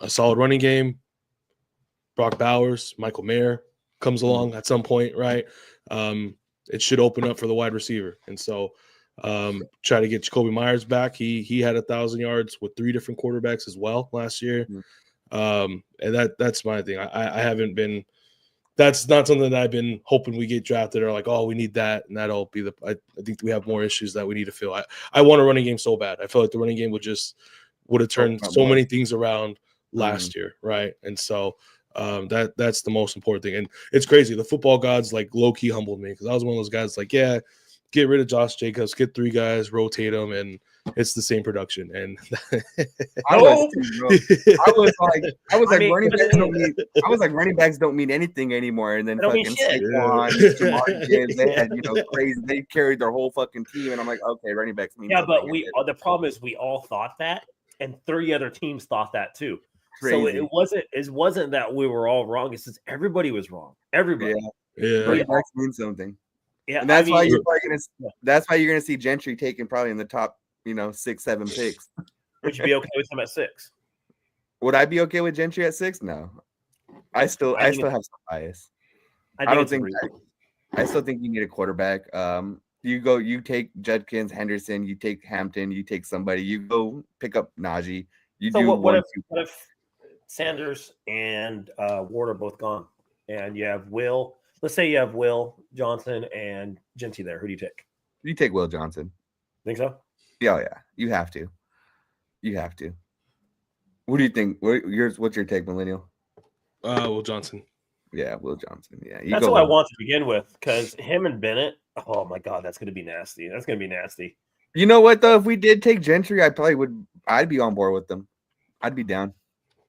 [SPEAKER 1] solid running game, Brock Bowers, Michael Mayer comes along at some point, right? It should open up for the wide receiver. And so try to get Jacoby Myers back. He had 1,000 yards with 3 different quarterbacks as well last year. And that's my thing. I haven't been – that's not something that I've been hoping we get drafted or like, oh, we need that. And that'll be I think we have more issues that we need to fill. I want a running game so bad. I feel like the running game would have turned so many things around last year, right? And so that's the most important thing. And it's crazy. The football gods like low-key humbled me because I was one of those guys like, yeah, get rid of Josh Jacobs, get 3 guys, rotate them, and it's the same production. And
[SPEAKER 3] I was like running backs don't mean anything anymore. And then fucking Saquon, Jamar Gibbs, they had crazy. They carried their whole fucking team, and I'm like, okay, running backs mean
[SPEAKER 2] but the problem is we all thought that, and 30 other teams thought that too.
[SPEAKER 3] Crazy.
[SPEAKER 2] So it wasn't that we were all wrong. It's just everybody was wrong. Everybody.
[SPEAKER 1] Yeah.
[SPEAKER 3] Running backs mean something.
[SPEAKER 2] Yeah,
[SPEAKER 3] and that's why you're gonna see Gentry taken probably in the top, 6, 7 picks.
[SPEAKER 2] Would you be okay with him at 6?
[SPEAKER 3] Would I be okay with Gentry at 6? No. I still have some bias. I still think you need a quarterback. You take Judkins, Henderson, you take Hampton, you take somebody, you go pick up Najee. What
[SPEAKER 2] if Sanders and Ward are both gone, and you have Will? Let's say you have Will Johnson and Gentry there. Who do you take?
[SPEAKER 3] You take Will Johnson.
[SPEAKER 2] Think so?
[SPEAKER 3] Yeah. You have to. What do you think? What's your take, Millennial?
[SPEAKER 1] Will Johnson.
[SPEAKER 3] Yeah, Will Johnson. Yeah,
[SPEAKER 2] that's what I want to begin with, because him and Bennett. Oh my God, that's going to be nasty.
[SPEAKER 3] You know what though? If we did take Gentry, I'd be on board with them. I'd be down.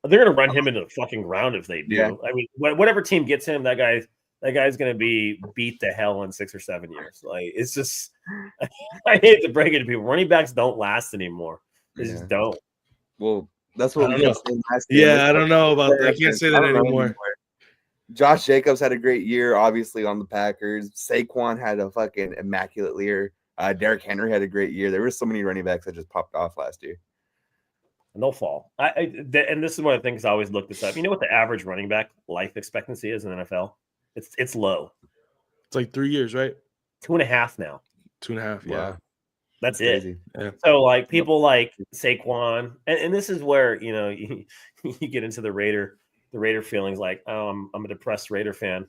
[SPEAKER 2] They're going to run him into the fucking ground if they do. Yeah. I mean, whatever team gets him, that guy's going to be beat to hell in 6 or 7 years. Like, it's just, I hate to break it to people. Running backs don't last anymore. They just don't.
[SPEAKER 3] Well, that's what we
[SPEAKER 1] know. Yeah, I don't know about that. I can't say that anymore.
[SPEAKER 3] Josh Jacobs had a great year, obviously, on the Packers. Saquon had a fucking immaculate year. Derrick Henry had a great year. There were so many running backs that just popped off last year.
[SPEAKER 2] And they'll fall. And this is one of the things I always look this up. You know what the average running back life expectancy is in the NFL? It's low.
[SPEAKER 1] It's like 3 years, right?
[SPEAKER 2] 2.5 now.
[SPEAKER 1] 2.5, yeah.
[SPEAKER 2] Wow. That's
[SPEAKER 3] crazy.
[SPEAKER 2] it. Yeah. So like people like Saquon, and this is where you get into the Raider feelings. Like, I'm a depressed Raider fan.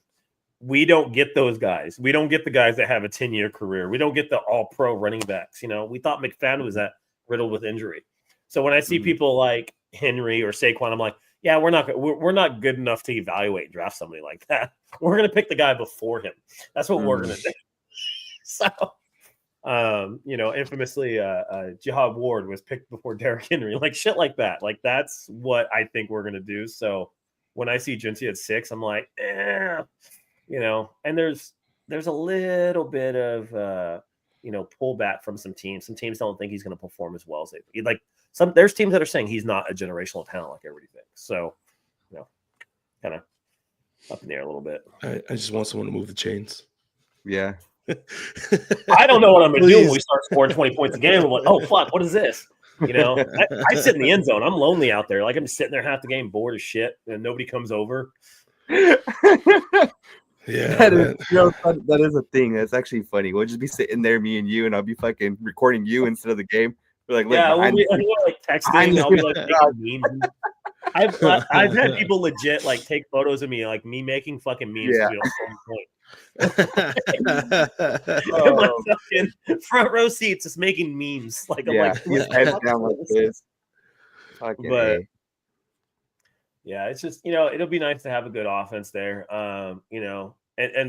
[SPEAKER 2] We don't get those guys. We don't get the guys that have a 10-year career. We don't get the all-pro running backs. We thought McFadden was that riddled with injury. So when I see people like Henry or Saquon, I'm like, yeah, we're not good enough to evaluate and draft somebody like that. We're going to pick the guy before him. That's what we're going to do. So, infamously, Jihad Ward was picked before Derrick Henry, like shit like that. Like, that's what I think we're going to do. So when I see Gentry at 6, I'm like, and there's a little bit of, pullback from some teams. Some teams don't think he's going to perform as well as they like. There's teams that are saying he's not a generational talent like everybody thinks. So, kind of up in the air a little bit.
[SPEAKER 1] I just want someone to move the chains.
[SPEAKER 3] Yeah.
[SPEAKER 2] I don't know what I'm going to do when we start scoring 20 points a game. I'm like, oh, fuck, what is this? I sit in the end zone. I'm lonely out there. Like, I'm just sitting there half the game, bored as shit, and nobody comes over.
[SPEAKER 1] Yeah,
[SPEAKER 3] that is a thing. That's actually funny. We'll just be sitting there, me and you, and I'll be fucking recording you instead of the game. We're like,
[SPEAKER 2] we'll be like texting. I'll be like making memes. I've had people legit like take photos of me, like me making fucking memes.
[SPEAKER 3] Yeah.
[SPEAKER 2] My fucking front row seats is making memes. Like, I'm like,
[SPEAKER 3] his head's down like this.
[SPEAKER 2] But yeah, it's just it'll be nice to have a good offense there. And the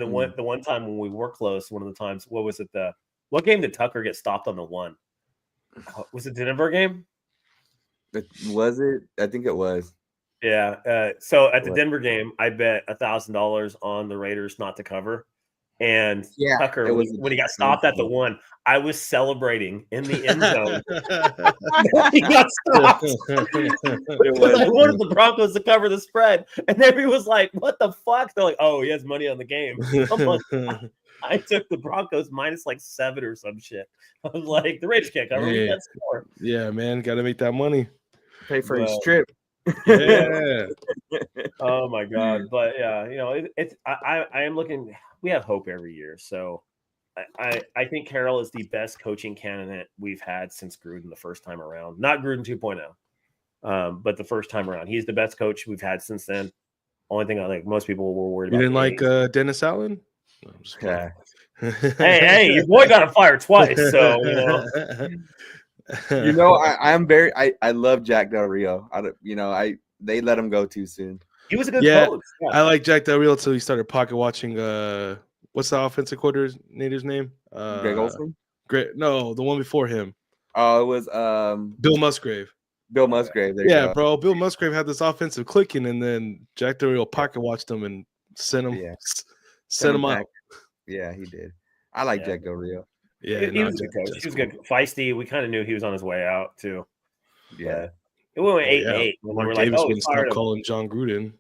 [SPEAKER 2] one time when we were close, one of the times, what was it? What game did Tucker get stopped on the 1? Was it the Denver game?
[SPEAKER 3] Was it? I think it was.
[SPEAKER 2] Yeah. So at the Denver game, I bet $1,000 on the Raiders not to cover, And
[SPEAKER 3] Yeah,
[SPEAKER 2] Tucker,
[SPEAKER 3] it was
[SPEAKER 2] when he got stopped at the 1, I was celebrating in the end zone. He got stopped. Because I wanted the Broncos to cover the spread. And everybody was like, what the fuck? They're like, oh, he has money on the game. I'm like, I took the Broncos minus like 7 or some shit. I was like, the Raiders can't cover.
[SPEAKER 1] Hey.
[SPEAKER 2] That score.
[SPEAKER 1] Yeah, man, gotta make that money.
[SPEAKER 3] Pay for his
[SPEAKER 2] But-
[SPEAKER 3] trip.
[SPEAKER 1] Yeah.
[SPEAKER 2] Oh my god! But yeah, you know, I am looking. We have hope every year, so I think Carroll is the best coaching candidate we've had since Gruden the first time around. Not Gruden 2.0, but the first time around. He's the best coach we've had since then. Only thing I like, most people were worried
[SPEAKER 1] You
[SPEAKER 2] about.
[SPEAKER 1] didn't like Dennis Allen? No, I'm just
[SPEAKER 3] Yeah.
[SPEAKER 2] Hey, your boy got fired twice, so you know.
[SPEAKER 3] You know, I love Jack Del Rio. They let him go too soon.
[SPEAKER 2] He was a good
[SPEAKER 1] Yeah,
[SPEAKER 2] coach.
[SPEAKER 1] I like Jack Del Rio until he started pocket watching. What's the offensive coordinator's name?
[SPEAKER 3] Greg Olson?
[SPEAKER 1] No, the one before him.
[SPEAKER 3] Oh, it was
[SPEAKER 1] Bill Musgrave.
[SPEAKER 3] Bill Musgrave. There you
[SPEAKER 1] Yeah,
[SPEAKER 3] go.
[SPEAKER 1] bro. Bill Musgrave had this offensive clicking, and then Jack Del Rio pocket watched him and sent him.
[SPEAKER 3] Yeah.
[SPEAKER 1] Sent him out.
[SPEAKER 3] back. Yeah, he did. I like
[SPEAKER 2] Yeah.
[SPEAKER 3] Jack Del Rio.
[SPEAKER 1] Yeah,
[SPEAKER 2] he was a good coach. He was good, feisty. We kind of knew he was on his way out too.
[SPEAKER 3] Yeah.
[SPEAKER 2] It went 8-8.
[SPEAKER 1] Yeah.
[SPEAKER 2] And we
[SPEAKER 1] Mark
[SPEAKER 2] were like,
[SPEAKER 1] Davis
[SPEAKER 2] oh, we
[SPEAKER 1] wouldn't stop
[SPEAKER 2] fired him.
[SPEAKER 1] calling John Gruden.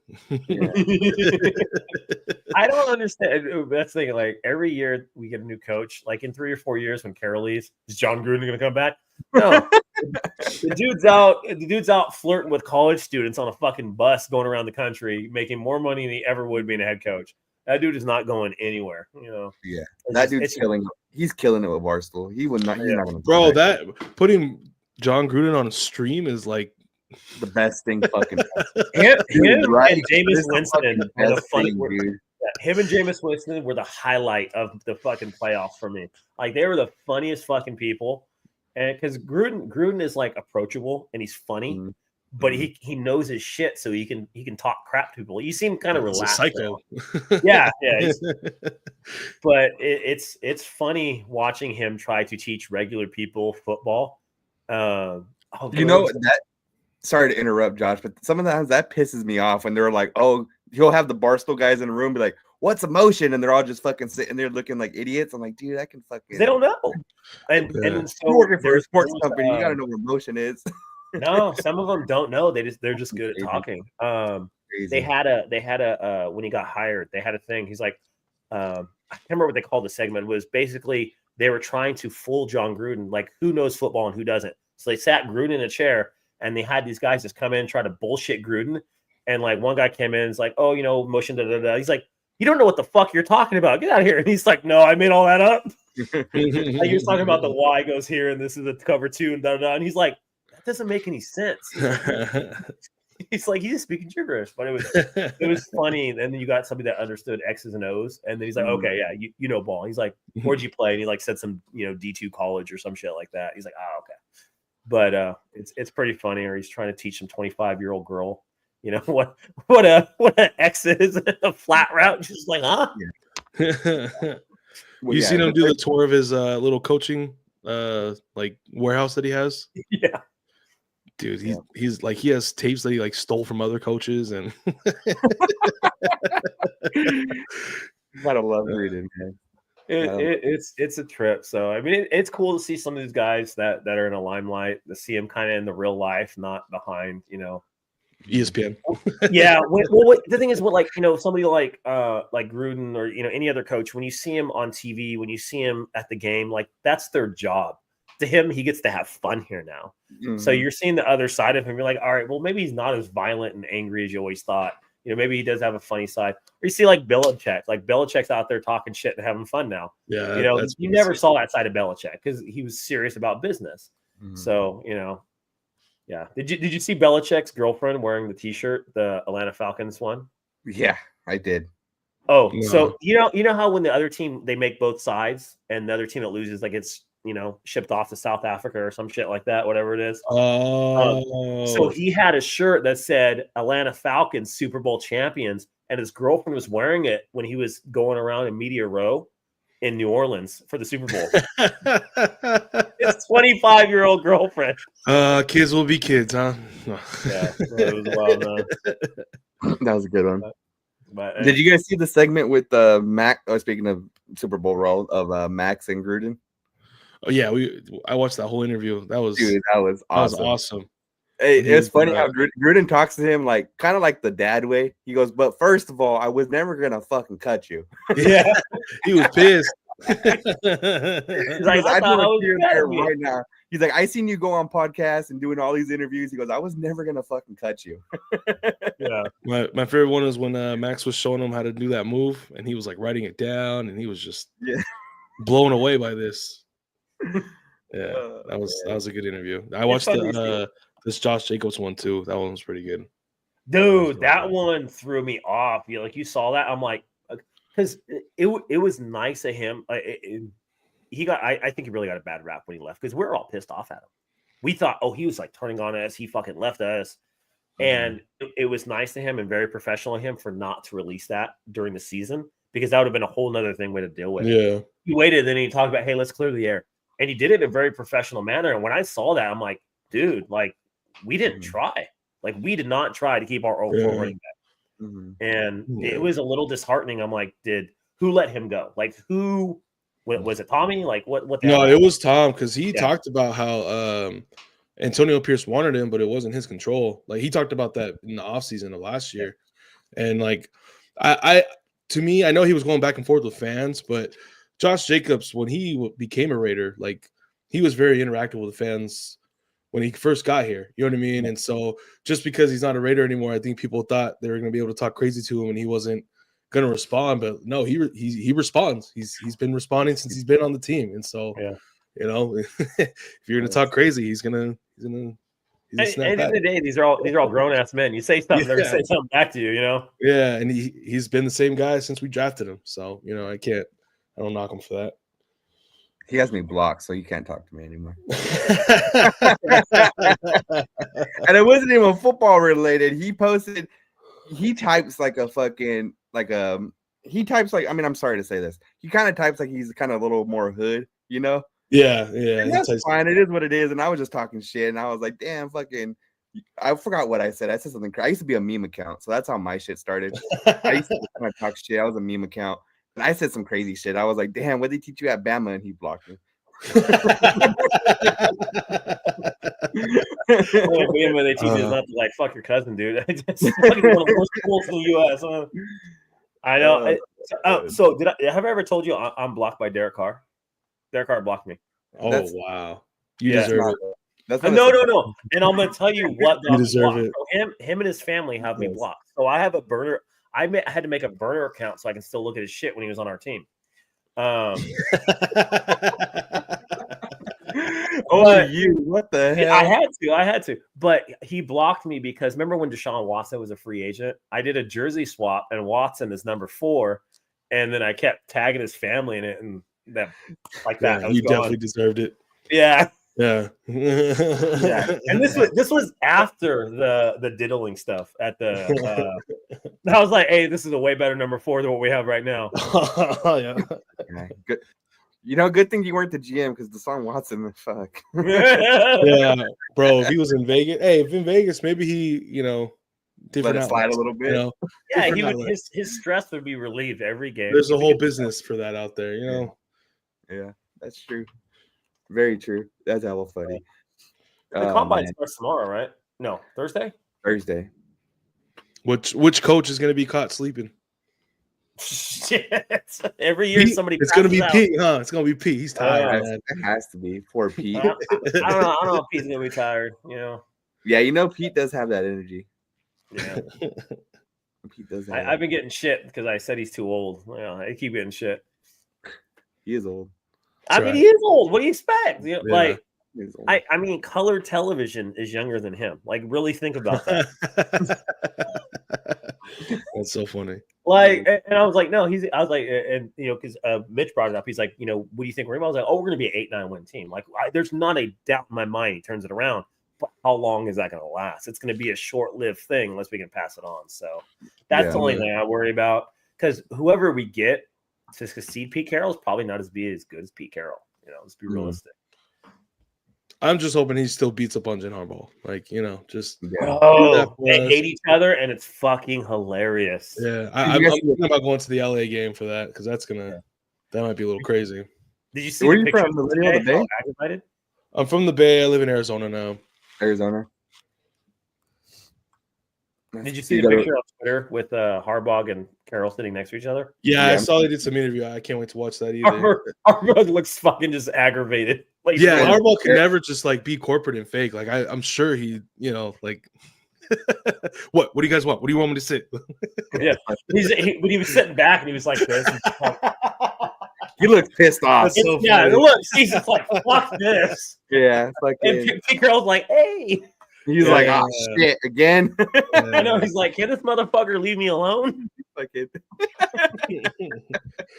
[SPEAKER 2] I don't understand. That's the thing. Like every year we get a new coach. Like in 3 or 4 years when Carroll leaves, is John Gruden going to come back? No. The dude's out flirting with college students on a fucking bus going around the country, making more money than he ever would being a head coach. That dude is not going anywhere. You know.
[SPEAKER 3] Yeah.
[SPEAKER 2] It's
[SPEAKER 3] That
[SPEAKER 2] just-
[SPEAKER 3] dude's
[SPEAKER 2] it's-
[SPEAKER 3] killing. He's killing it with Barstool. He would not. He's
[SPEAKER 2] Yeah.
[SPEAKER 3] not gonna.
[SPEAKER 1] Bro,
[SPEAKER 3] come back.
[SPEAKER 1] that putting John Gruden on a stream is like
[SPEAKER 3] the best thing fucking.
[SPEAKER 2] Him
[SPEAKER 3] Dude, right.
[SPEAKER 2] and Jameis
[SPEAKER 3] This is
[SPEAKER 2] Winston
[SPEAKER 3] fucking
[SPEAKER 2] were the
[SPEAKER 3] best
[SPEAKER 2] funny.
[SPEAKER 3] thing, dude.
[SPEAKER 2] Him and Jameis Winston were the highlight of the fucking playoffs for me. Like they were the funniest fucking people, and because Gruden is like approachable and he's funny,
[SPEAKER 3] Mhm.
[SPEAKER 2] but he knows his shit, so he can talk crap to people. You seem kind of
[SPEAKER 1] he's a
[SPEAKER 2] relaxed.
[SPEAKER 1] psycho.
[SPEAKER 2] Yeah. But it's funny watching him try to teach regular people football.
[SPEAKER 3] You know that. Sorry to interrupt, Josh, but sometimes that pisses me off when they're like, "Oh, he'll have the Barstool guys in the room be like, what's emotion?" And they're all just fucking sitting there looking like idiots. I'm like, dude, I can fucking.
[SPEAKER 2] they don't know. And
[SPEAKER 1] Yeah.
[SPEAKER 2] and so
[SPEAKER 3] You're working for a
[SPEAKER 2] there's-
[SPEAKER 3] sports
[SPEAKER 2] there's,
[SPEAKER 3] company. You gotta know what emotion is.
[SPEAKER 2] No, some of them don't know. They're just good at
[SPEAKER 3] Crazy.
[SPEAKER 2] talking.
[SPEAKER 3] Crazy.
[SPEAKER 2] They had a when he got hired, they had a thing. He's like, I can't remember what they called the segment. It was basically they were trying to fool John Gruden, like who knows football and who doesn't. So they sat Gruden in a chair and they had these guys just come in and try to bullshit Gruden. And like one guy came in and is like, oh, you know, motion, da da da. He's like, you don't know what the fuck you're talking about. Get out of here. And he's like, no, I made all that up. Like he was talking about the Y goes here and this is the cover 2 and da da da. And he's like, that doesn't make any sense. He's like, he's speaking gibberish, but it was funny. And then you got somebody that understood X's and O's, and then he's like, okay, yeah, you know ball. He's like, where'd you play? And he like said some, you know, D2 college or some shit like that. He's like, oh, okay. But it's pretty funny. Or he's trying to teach some 25-year-old girl, you know, what an X is, a flat route. She's like, huh?
[SPEAKER 3] Well,
[SPEAKER 1] You
[SPEAKER 3] yeah,
[SPEAKER 1] seen him
[SPEAKER 3] but
[SPEAKER 1] do the tour of his little coaching like warehouse that he has?
[SPEAKER 2] Yeah.
[SPEAKER 1] Dude, he's like he has tapes that he like stole from other coaches and
[SPEAKER 3] gotta love reading, man.
[SPEAKER 2] It's a trip. So I mean, it's cool to see some of these guys that are in a limelight, to see them kind of in the real life, not behind, you know.
[SPEAKER 1] ESPN.
[SPEAKER 2] Yeah. Well, the thing is, what like, you know, somebody like Gruden or, you know, any other coach, when you see him on TV, when you see him at the game, like that's their job. To him, he gets to have fun here now. So
[SPEAKER 3] Mhm.
[SPEAKER 2] you're seeing the other side of him. You're like, all right, well, maybe he's not as violent and angry as you always thought. You know, maybe he does have a funny side. Or you see like Belichick. Like Belichick's out there talking shit and having fun now.
[SPEAKER 1] Yeah,
[SPEAKER 2] You know,
[SPEAKER 1] that's
[SPEAKER 2] you never saw that side of Belichick because he was serious about business.
[SPEAKER 3] Mhm.
[SPEAKER 2] So, you know, yeah. Did you see Belichick's girlfriend wearing the T-shirt, the Atlanta Falcons one?
[SPEAKER 3] Yeah, I did.
[SPEAKER 2] Oh,
[SPEAKER 1] No.
[SPEAKER 2] so you know how when the other team they make both sides and the other team that loses like it's, you know, shipped off to South Africa or some shit like that, whatever it is.
[SPEAKER 1] Oh,
[SPEAKER 2] So he had a shirt that said Atlanta Falcons Super Bowl champions, and his girlfriend was wearing it when he was going around in Media Row in New Orleans for the Super Bowl. His 25-year-old girlfriend.
[SPEAKER 1] Kids will be kids, huh?
[SPEAKER 2] Yeah, it was wild, man.
[SPEAKER 3] That was a good one.
[SPEAKER 2] But
[SPEAKER 3] Did you guys see the segment with Mac? Oh, speaking of Super Bowl role of Max and Gruden.
[SPEAKER 1] Oh yeah, I watched that whole interview. That was
[SPEAKER 3] Dude, that was awesome.
[SPEAKER 1] When he
[SPEAKER 3] It's
[SPEAKER 1] was,
[SPEAKER 3] funny how Gruden talks to him like kind of like the dad way. He goes, "But first of all, I was never gonna fucking cut you."
[SPEAKER 1] Yeah, he was pissed.
[SPEAKER 2] He's like,
[SPEAKER 3] I
[SPEAKER 2] thought I was
[SPEAKER 3] here
[SPEAKER 2] mad
[SPEAKER 3] there
[SPEAKER 2] at you.
[SPEAKER 3] right now. He's like, I seen you go on podcasts and doing all these interviews. He goes, I was never gonna fucking cut you.
[SPEAKER 2] Yeah.
[SPEAKER 1] My favorite one is when Max was showing him how to do that move, and he was like writing it down, and he was just blown away by this. Yeah, that was a good interview. I watched this Josh Jacobs one too. That one was pretty good.
[SPEAKER 2] Dude, that one threw me off. You saw that? I'm like, because it was nice of him. He got, I think he really got a bad rap when he left because we were all pissed off at him. We thought, oh, he was like turning on us. He fucking left us. And it was nice to him and very professional of him for not to release that during the season because that would have been a whole nother thing we had to deal with.
[SPEAKER 1] Yeah.
[SPEAKER 2] He waited, then he talked about, hey, let's clear the air. And he did it in a very professional manner. And when I saw that, I'm like, dude, like, we didn't try. Like, we did not try to keep our own running back. And it was a little disheartening. I'm like, who let him go? Like, who was it? Tommy? Like, what?
[SPEAKER 1] No, it was Tom because he talked about how Antonio Pierce wanted him, but it wasn't his control. Like, he talked about that in the offseason of last year. And like, to me, I know he was going back and forth with fans, but Josh Jacobs, when he became a Raider, like, he was very interactive with the fans when he first got here. You know what I mean? And so just because he's not a Raider anymore, I think people thought they were going to be able to talk crazy to him and he wasn't going to respond. But no, he responds. He's been responding since he's been on the team. And so, you know, if you're going to talk crazy, he's going to
[SPEAKER 2] at the end of the day, these are all grown ass men. You say something, they're going to say something back to you, you know?
[SPEAKER 1] Yeah. And he's been the same guy since we drafted him. So, you know, I don't knock him for that.
[SPEAKER 3] He has me blocked, so you can't talk to me anymore. And it wasn't even football related. He types like a fucking I'm sorry to say this. He kind of types like he's kind of a little more hood, you know?
[SPEAKER 1] Yeah.
[SPEAKER 3] And that's fine. It is what it is. And I was just talking shit, and I was like, damn, fucking. I forgot what I said. I said something. I used to be a meme account, so that's how my shit started. I used to kind of talk shit. I was a meme account. And I said some crazy shit. I was like, damn, what did they teach you at Bama? And he blocked me.
[SPEAKER 2] When they teach us not to like fuck your cousin, dude. It's fucking one of the worst schools in the U.S. I know. So have I ever told you I'm blocked by Derek Carr? Derek Carr blocked me.
[SPEAKER 1] Wow. You deserve it.
[SPEAKER 2] No. And I'm gonna tell you what
[SPEAKER 1] you deserve it.
[SPEAKER 2] So him and his family have me blocked. So I have a burner. I had to make a burner account so I can still look at his shit when he was on our team.
[SPEAKER 3] What the hell?
[SPEAKER 2] I had to. But he blocked me because remember when Deshaun Watson was a free agent? I did a jersey swap and Watson is number 4, and then I kept tagging his family in it and that like that.
[SPEAKER 1] Yeah, you definitely deserved it.
[SPEAKER 2] Yeah.
[SPEAKER 1] Yeah.
[SPEAKER 2] And this was after the diddling stuff at the I was like, hey, this is a way better number 4 than what we have right now.
[SPEAKER 1] Yeah.
[SPEAKER 3] Good. You know, good thing you weren't the GM because Deshaun Watson, fuck.
[SPEAKER 1] Yeah, bro. If he was in Vegas, if in Vegas, maybe he,
[SPEAKER 3] let it slide a little bit.
[SPEAKER 2] Yeah, he would. His stress would be relieved every game.
[SPEAKER 1] There's a whole business for that out there,
[SPEAKER 3] Yeah, that's true. Very true. That's hella funny.
[SPEAKER 2] The combine starts tomorrow, right? No, Thursday.
[SPEAKER 1] Which coach is going to be caught sleeping?
[SPEAKER 2] Shit. Every year somebody.
[SPEAKER 1] It's going to be Pete, huh? It's going to be Pete. He's tired.
[SPEAKER 3] It has to be. Poor Pete.
[SPEAKER 2] I don't know if Pete's going to be tired.
[SPEAKER 3] Yeah, Pete does have that energy.
[SPEAKER 2] Yeah.
[SPEAKER 3] Pete does.
[SPEAKER 2] I've been getting shit because I said he's too old. I keep getting shit.
[SPEAKER 3] He is old.
[SPEAKER 2] I mean, he is old. What do you expect? Like, I mean, color television is younger than him. Like, really think about that.
[SPEAKER 1] That's so funny.
[SPEAKER 2] Like, and I was like, no, because Mitch brought it up. He's like, what do you think we're going to be? I was like, we're going to be an 8-9 win team. Like, there's not a doubt in my mind he turns it around. But how long is that going to last? It's going to be a short-lived thing unless we can pass it on. So that's the only thing I worry about. Because whoever we get to succeed Pete Carroll is probably not as good as Pete Carroll. Let's be realistic.
[SPEAKER 1] I'm just hoping he still beats up on Jim Harbaugh. Like, just
[SPEAKER 2] they hate each other, and it's fucking hilarious.
[SPEAKER 1] Yeah, I'm thinking about going to the LA game for that because that's gonna That might be a little crazy.
[SPEAKER 2] Did you see
[SPEAKER 3] Where
[SPEAKER 2] the
[SPEAKER 3] are you
[SPEAKER 2] picture
[SPEAKER 3] from? The Bay?
[SPEAKER 2] how aggravated?
[SPEAKER 1] I'm from the Bay. I live in Arizona now.
[SPEAKER 3] Arizona.
[SPEAKER 2] Did you see the picture on Twitter with Harbaugh and Carroll sitting next to each other?
[SPEAKER 1] Yeah,
[SPEAKER 3] Yeah.
[SPEAKER 1] I saw they did some interview. I can't wait to watch that either.
[SPEAKER 2] Harbaugh looks fucking just aggravated. Like,
[SPEAKER 1] Yeah,
[SPEAKER 2] he's like,
[SPEAKER 1] Harbaugh can never just like be corporate and fake. Like I'm sure he, like what do you guys want? What do you want me to say?
[SPEAKER 2] yeah. When he was sitting back and he was like this.
[SPEAKER 3] He looks pissed off.
[SPEAKER 1] That's so
[SPEAKER 2] Yeah,
[SPEAKER 1] funny.
[SPEAKER 2] look, he's just like, fuck this.
[SPEAKER 3] Yeah,
[SPEAKER 2] And
[SPEAKER 3] fucking.
[SPEAKER 2] Pete Carroll's like, hey.
[SPEAKER 3] He's
[SPEAKER 1] Yeah.
[SPEAKER 3] like, oh shit, again.
[SPEAKER 2] I know. He's like, can this motherfucker leave me alone?
[SPEAKER 3] Fucking.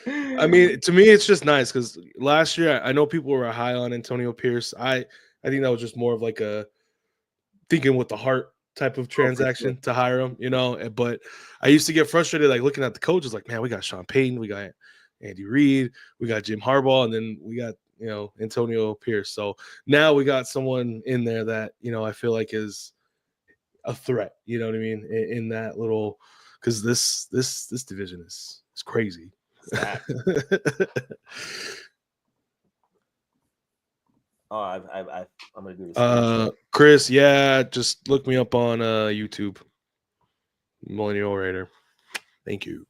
[SPEAKER 1] I mean, to me, it's just nice because last year I know people were high on Antonio Pierce. I think that was just more of like a thinking with the heart type of transaction to hire him, But I used to get frustrated, like looking at the coaches, like, man, we got Sean Payton, we got Andy Reid, we got Jim Harbaugh, and then we got Antonio Pierce. So now we got someone in there that I feel like is a threat. You know what I mean? In that little, because this division is crazy.
[SPEAKER 2] Oh, I'm gonna do this.
[SPEAKER 1] Chris, yeah, just look me up on YouTube. Millennial Raider. Thank you.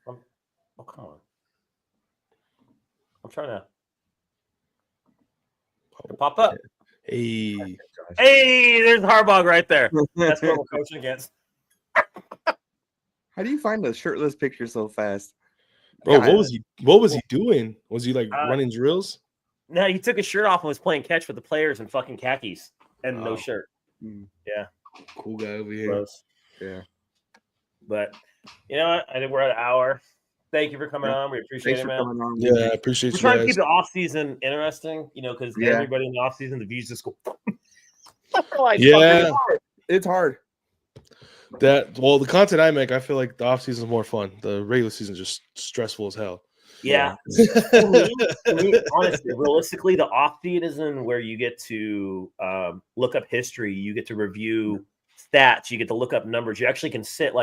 [SPEAKER 2] Oh, come on. I'm trying to pop up.
[SPEAKER 1] Hey,
[SPEAKER 2] Hey, there's Harbaugh right there. That's what we're coaching against.
[SPEAKER 3] How do you find a shirtless picture so fast?
[SPEAKER 1] bro,
[SPEAKER 3] God.
[SPEAKER 1] what was he doing? Was he like running drills?
[SPEAKER 2] No, he took his shirt off and was playing catch with the players in fucking khakis and no
[SPEAKER 1] Oh.
[SPEAKER 2] shirt.
[SPEAKER 3] Mm,
[SPEAKER 2] Yeah,
[SPEAKER 1] Cool guy over here.
[SPEAKER 2] gross.
[SPEAKER 3] yeah.
[SPEAKER 2] But you know what? I think we're at an hour. Thank you for coming on. We appreciate
[SPEAKER 3] Thanks
[SPEAKER 2] it,
[SPEAKER 3] for
[SPEAKER 2] man.
[SPEAKER 3] coming on.
[SPEAKER 1] Yeah, I appreciate
[SPEAKER 2] We're
[SPEAKER 1] you
[SPEAKER 2] trying to
[SPEAKER 1] guys.
[SPEAKER 2] keep the off season interesting, because
[SPEAKER 3] Yeah.
[SPEAKER 2] everybody in the off season, the views just go. Like,
[SPEAKER 1] Yeah.
[SPEAKER 2] fucking-
[SPEAKER 3] It's hard.
[SPEAKER 1] The content I make, I feel like the off season is more fun. The regular season is just stressful as hell.
[SPEAKER 2] yeah. For me, honestly, realistically, the off season where you get to look up history, you get to review stats, you get to look up numbers. You actually can sit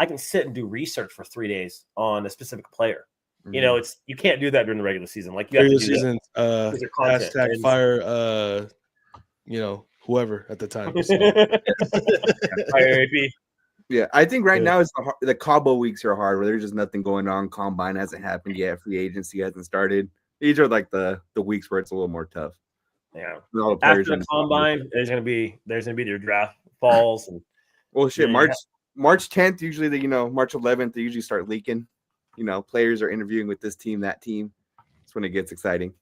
[SPEAKER 2] I can sit and do research for 3 days on a specific player.
[SPEAKER 3] Mm-hmm.
[SPEAKER 2] You can't do that during the regular season. Like you have
[SPEAKER 1] Regular
[SPEAKER 2] to do
[SPEAKER 1] season,
[SPEAKER 2] because of content.
[SPEAKER 1] hashtag
[SPEAKER 2] And-
[SPEAKER 1] fire, whoever at the time. So,
[SPEAKER 2] Fire AP.
[SPEAKER 3] Yeah, I think right
[SPEAKER 1] Yeah.
[SPEAKER 3] now it's the Cabo weeks are hard, where there's just nothing going on. Combine hasn't happened yet. Free agency hasn't started. These are like the weeks where it's a little more tough.
[SPEAKER 2] Yeah.
[SPEAKER 3] With all the
[SPEAKER 2] After
[SPEAKER 3] players
[SPEAKER 2] the
[SPEAKER 3] on
[SPEAKER 2] combine, there's gonna be their draft falls and
[SPEAKER 3] Well, shit,
[SPEAKER 2] Yeah,
[SPEAKER 3] March 10th, usually March 11th, they usually start leaking. Players are interviewing with this team, that team. That's when it gets exciting.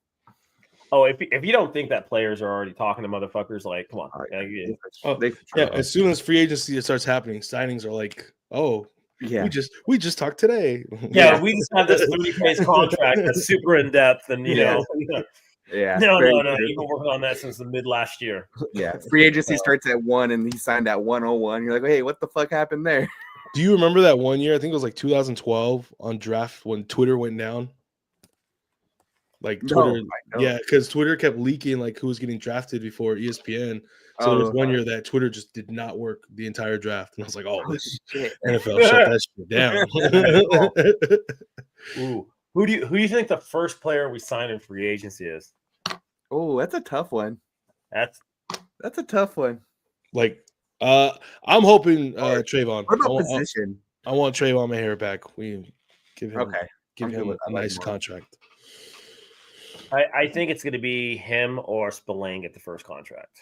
[SPEAKER 2] if you don't think that players are already talking to motherfuckers, like, come on.
[SPEAKER 3] All right.
[SPEAKER 2] Yeah,
[SPEAKER 1] Oh,
[SPEAKER 3] They-
[SPEAKER 1] yeah, as soon as free agency starts happening, signings are like, oh,
[SPEAKER 3] yeah.
[SPEAKER 1] we just talked today.
[SPEAKER 2] Yeah, we just have this 30-page contract that's super in depth, and
[SPEAKER 3] Yeah. Yeah.
[SPEAKER 2] no,
[SPEAKER 3] very
[SPEAKER 2] you've
[SPEAKER 3] true.
[SPEAKER 2] been working on that since the mid last year.
[SPEAKER 3] Yeah. Free agency starts at 1 and he signed at 101. You're like, hey, what the fuck happened there?
[SPEAKER 1] Do you remember that one year? I think it was like 2012 on draft when Twitter went down. Like
[SPEAKER 3] No,
[SPEAKER 1] Twitter,
[SPEAKER 3] I don't.
[SPEAKER 1] yeah, because Twitter kept leaking like who was getting drafted before ESPN. So there was one year that Twitter just did not work the entire draft, and I was like, "Oh, this
[SPEAKER 3] shit.
[SPEAKER 1] NFL shut that shit down."
[SPEAKER 2] Ooh, who do you think the first player we sign in free agency is?
[SPEAKER 3] Oh, that's a tough one.
[SPEAKER 2] That's
[SPEAKER 3] That's a tough one.
[SPEAKER 1] Like, I'm hoping Trayvon.
[SPEAKER 3] What about position?
[SPEAKER 1] I want Trayvon Maher back. We give him
[SPEAKER 3] Okay.
[SPEAKER 1] give
[SPEAKER 3] I'm good
[SPEAKER 1] him
[SPEAKER 3] with
[SPEAKER 1] a
[SPEAKER 3] that. I like
[SPEAKER 1] nice
[SPEAKER 3] Mark.
[SPEAKER 1] contract.
[SPEAKER 2] I think it's going to be him or Spillane get the first contract.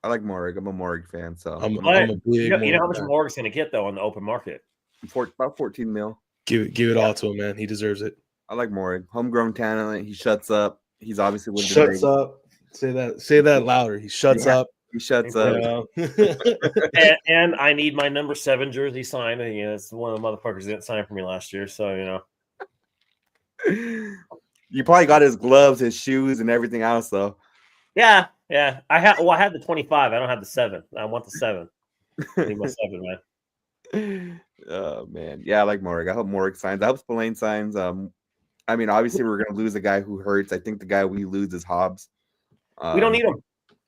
[SPEAKER 3] I like Morrig. I'm a Morrig fan. So
[SPEAKER 1] I'm
[SPEAKER 2] But
[SPEAKER 1] a big.
[SPEAKER 2] You know how much
[SPEAKER 1] fan.
[SPEAKER 2] Morgan's going to get though on the open market?
[SPEAKER 3] about 14 mil.
[SPEAKER 1] Give it all to him, man. He deserves it.
[SPEAKER 3] I like Morrig. Homegrown talent. He shuts up. He's obviously lived in
[SPEAKER 1] Shuts
[SPEAKER 3] Vegas.
[SPEAKER 1] up. Say that louder. He shuts
[SPEAKER 3] Yeah.
[SPEAKER 1] up.
[SPEAKER 3] He shuts
[SPEAKER 1] You
[SPEAKER 3] up.
[SPEAKER 1] know?
[SPEAKER 2] and I need my number 7 jersey signed. And, it's one of the motherfuckers that didn't sign for me last year. So,
[SPEAKER 3] You probably got his gloves, his shoes, and everything else, though.
[SPEAKER 2] yeah. I had the 25. I don't have the 7. I want the 7. I need my 7, man.
[SPEAKER 3] Oh man, yeah, I like Morrig. I hope Morrig signs. I hope Spillane signs. I mean, obviously we're gonna lose a guy who hurts. I think the guy we lose is Hobbs.
[SPEAKER 2] We don't need him.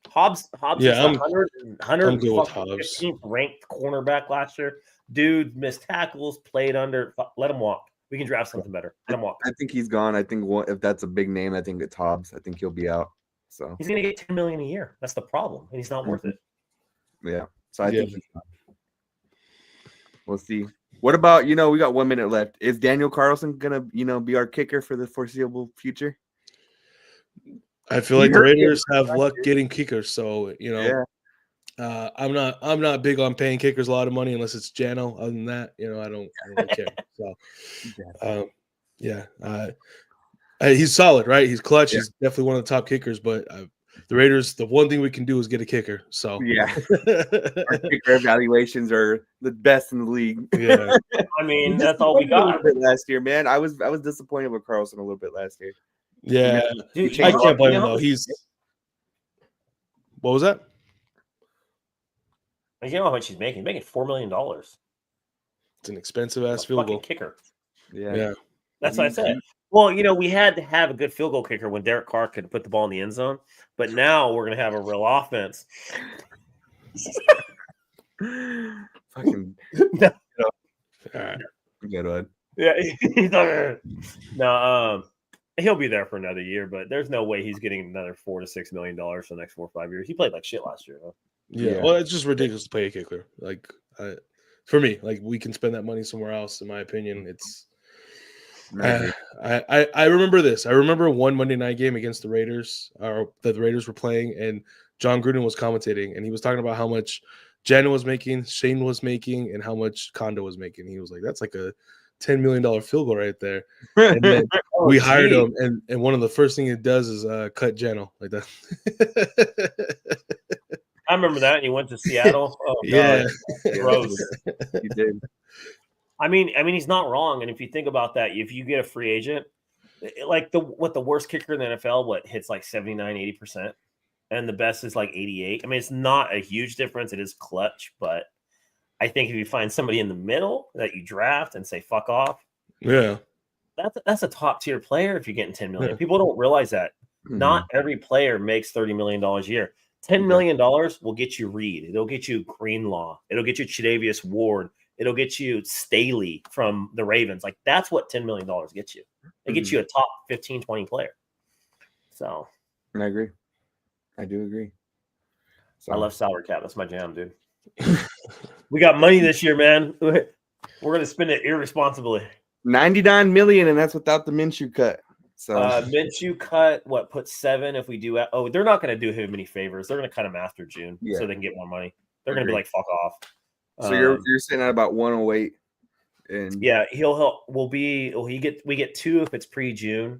[SPEAKER 2] Hobbs
[SPEAKER 1] Yeah,
[SPEAKER 2] is the 100
[SPEAKER 1] I'm good with Hobbs.
[SPEAKER 2] 15th ranked cornerback last year. Dude missed tackles, played under. Let him walk. We can draft something better. Let him walk.
[SPEAKER 3] I think he's gone. I think if that's a big name, I think it's Hobbs. I think he'll be out. So
[SPEAKER 2] He's gonna get $10 million a year. That's the problem, and he's not worth it.
[SPEAKER 3] yeah. So I
[SPEAKER 1] Yeah.
[SPEAKER 3] think he's gone. We'll see. What about, we got 1 minute left. Is Daniel Carlson gonna, be our kicker for the foreseeable future?
[SPEAKER 1] I feel like the Raiders have luck getting kickers, so
[SPEAKER 3] Yeah.
[SPEAKER 1] I'm not big on paying kickers a lot of money unless it's Jano. Other than that, I don't really care. So, he's solid, right? He's clutch.
[SPEAKER 3] Yeah.
[SPEAKER 1] He's definitely one of the top kickers. But the Raiders, the one thing we can do is get a kicker. So
[SPEAKER 3] Yeah. Our kicker evaluations are the best in the league.
[SPEAKER 1] yeah,
[SPEAKER 2] I mean, that's all we
[SPEAKER 3] A
[SPEAKER 2] got.
[SPEAKER 3] little bit last year, man. I was disappointed with Carlson a little bit last year.
[SPEAKER 1] yeah.
[SPEAKER 2] Dude,
[SPEAKER 1] I
[SPEAKER 3] changed
[SPEAKER 1] can't blame
[SPEAKER 2] you
[SPEAKER 1] him
[SPEAKER 2] know,
[SPEAKER 1] though. He's what was that?
[SPEAKER 2] You know how much he's making? He's making $4 million.
[SPEAKER 1] It's an expensive ass
[SPEAKER 2] A
[SPEAKER 1] field
[SPEAKER 2] fucking
[SPEAKER 1] goal.
[SPEAKER 2] kicker.
[SPEAKER 1] Yeah.
[SPEAKER 2] That's what I said. Well, we had to have a good field goal kicker when Derek Carr could put the ball in the end zone, but now we're gonna have a real offense.
[SPEAKER 3] Fucking
[SPEAKER 2] No.
[SPEAKER 1] All right.
[SPEAKER 3] good one.
[SPEAKER 2] Yeah, no, he'll be there for another year, but there's no way he's getting another $4 to $6 million for the next 4 or 5 years. He played like shit last year, though.
[SPEAKER 1] Yeah.
[SPEAKER 3] Yeah.
[SPEAKER 1] Well, it's just ridiculous to pay a kicker. Like, for me, like we can spend that money somewhere else. In my opinion, it's. I remember this. I remember one Monday night game against the Raiders, or that the Raiders were playing, and John Gruden was commentating, and he was talking about how much Jano was making, Shane was making, and how much Kondo was making. He was like, "That's like a $10 million field goal right there." And then we hired him, and one of the first things he does is cut Jano like that.
[SPEAKER 2] I remember that. And he went to Seattle. Oh,
[SPEAKER 1] Yeah.
[SPEAKER 2] God. Gross.
[SPEAKER 3] You did.
[SPEAKER 2] I mean, he's not wrong. And if you think about that, if you get a free agent, like the worst kicker in the NFL, hits like 79, 80%, and the best is like 88. I mean, it's not a huge difference. It is clutch, but I think if you find somebody in the middle that you draft and say fuck off,
[SPEAKER 1] Yeah.
[SPEAKER 2] that's a top tier player. If you're getting 10 million,
[SPEAKER 1] Yeah.
[SPEAKER 2] people don't realize that. Not every player makes $30 million a year. $10 million will get you Reed. It'll get you Greenlaw. It'll get you Tre'Davious Ward. It'll get you Staley from the Ravens. Like, that's what $10 million gets you. It gets you a top 15, 20 player. So
[SPEAKER 3] I agree. I do agree. So
[SPEAKER 2] I love salary cap. That's my jam, dude. We got money this year, man. We're going to spend it irresponsibly.
[SPEAKER 3] 99 million, and that's without the Minshew cut. So
[SPEAKER 2] Minshew cut put 7 if we do. They're not going to do him any favors. They're going to cut him after June so they can get more money. They're going to be like, fuck off.
[SPEAKER 3] So you're sitting at about 108, and
[SPEAKER 2] yeah, we get 2 if it's pre-June,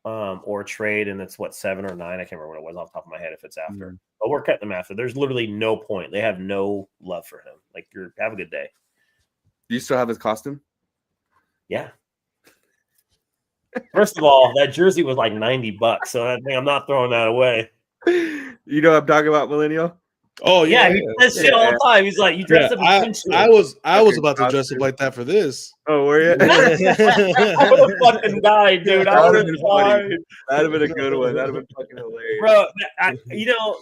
[SPEAKER 2] or trade, and it's 7 or 9. I can't remember what it was off the top of my head if it's after. But we're cutting them after. There's literally no point. They have no love for him. Like, have a good day.
[SPEAKER 3] Do you still have his costume?
[SPEAKER 2] Yeah. First of all, that jersey was like $90, so I think I'm not throwing that away.
[SPEAKER 3] You know what I'm talking about, Millennial?
[SPEAKER 2] Oh yeah, he does shit all the time. He's like, you dress up as Minshew.
[SPEAKER 1] I was about to dress up like that for this.
[SPEAKER 3] Oh, were you?
[SPEAKER 2] I would have fucking died, dude. I would have died.
[SPEAKER 3] That'd have been a good one. That'd have been fucking hilarious.
[SPEAKER 2] Bro,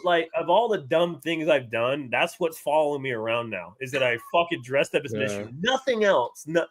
[SPEAKER 2] like, of all the dumb things I've done, that's what's following me around now, is that I fucking dressed up as Minshew. Nothing else. No,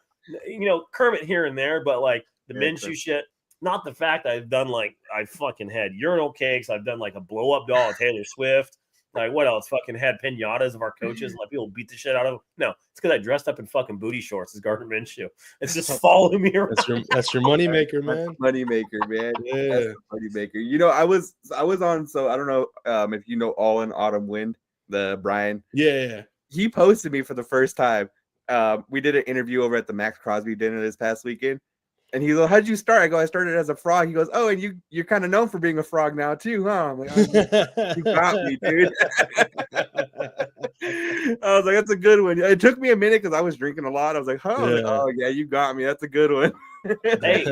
[SPEAKER 2] Kermit here and there, but like the Minshew shit, not the fact I've done, like, I fucking had urinal cakes. I've done like a blow up doll of Taylor Swift. Like, what else? Fucking had pinatas of our coaches and let people beat the shit out of them. No, it's because I dressed up in fucking booty shorts as Gardner Minshew. It's just following me around.
[SPEAKER 1] That's your money maker, man.
[SPEAKER 3] Money maker, man.
[SPEAKER 1] Yeah,
[SPEAKER 3] that's money maker. I was on. So I don't know if you know All in Autumn Wind, the Brian.
[SPEAKER 1] Yeah.
[SPEAKER 3] He posted me for the first time. We did an interview over at the Max Crosby dinner this past weekend. And he's like, how'd you start? I go, I started as a frog. He goes, oh, and you're kind of known for being a frog now too, huh? I'm like, oh, you got me, dude. I was like, that's a good one. It took me a minute because I was drinking a lot. I was like, oh yeah, you got me. That's a good one.
[SPEAKER 2] Hey,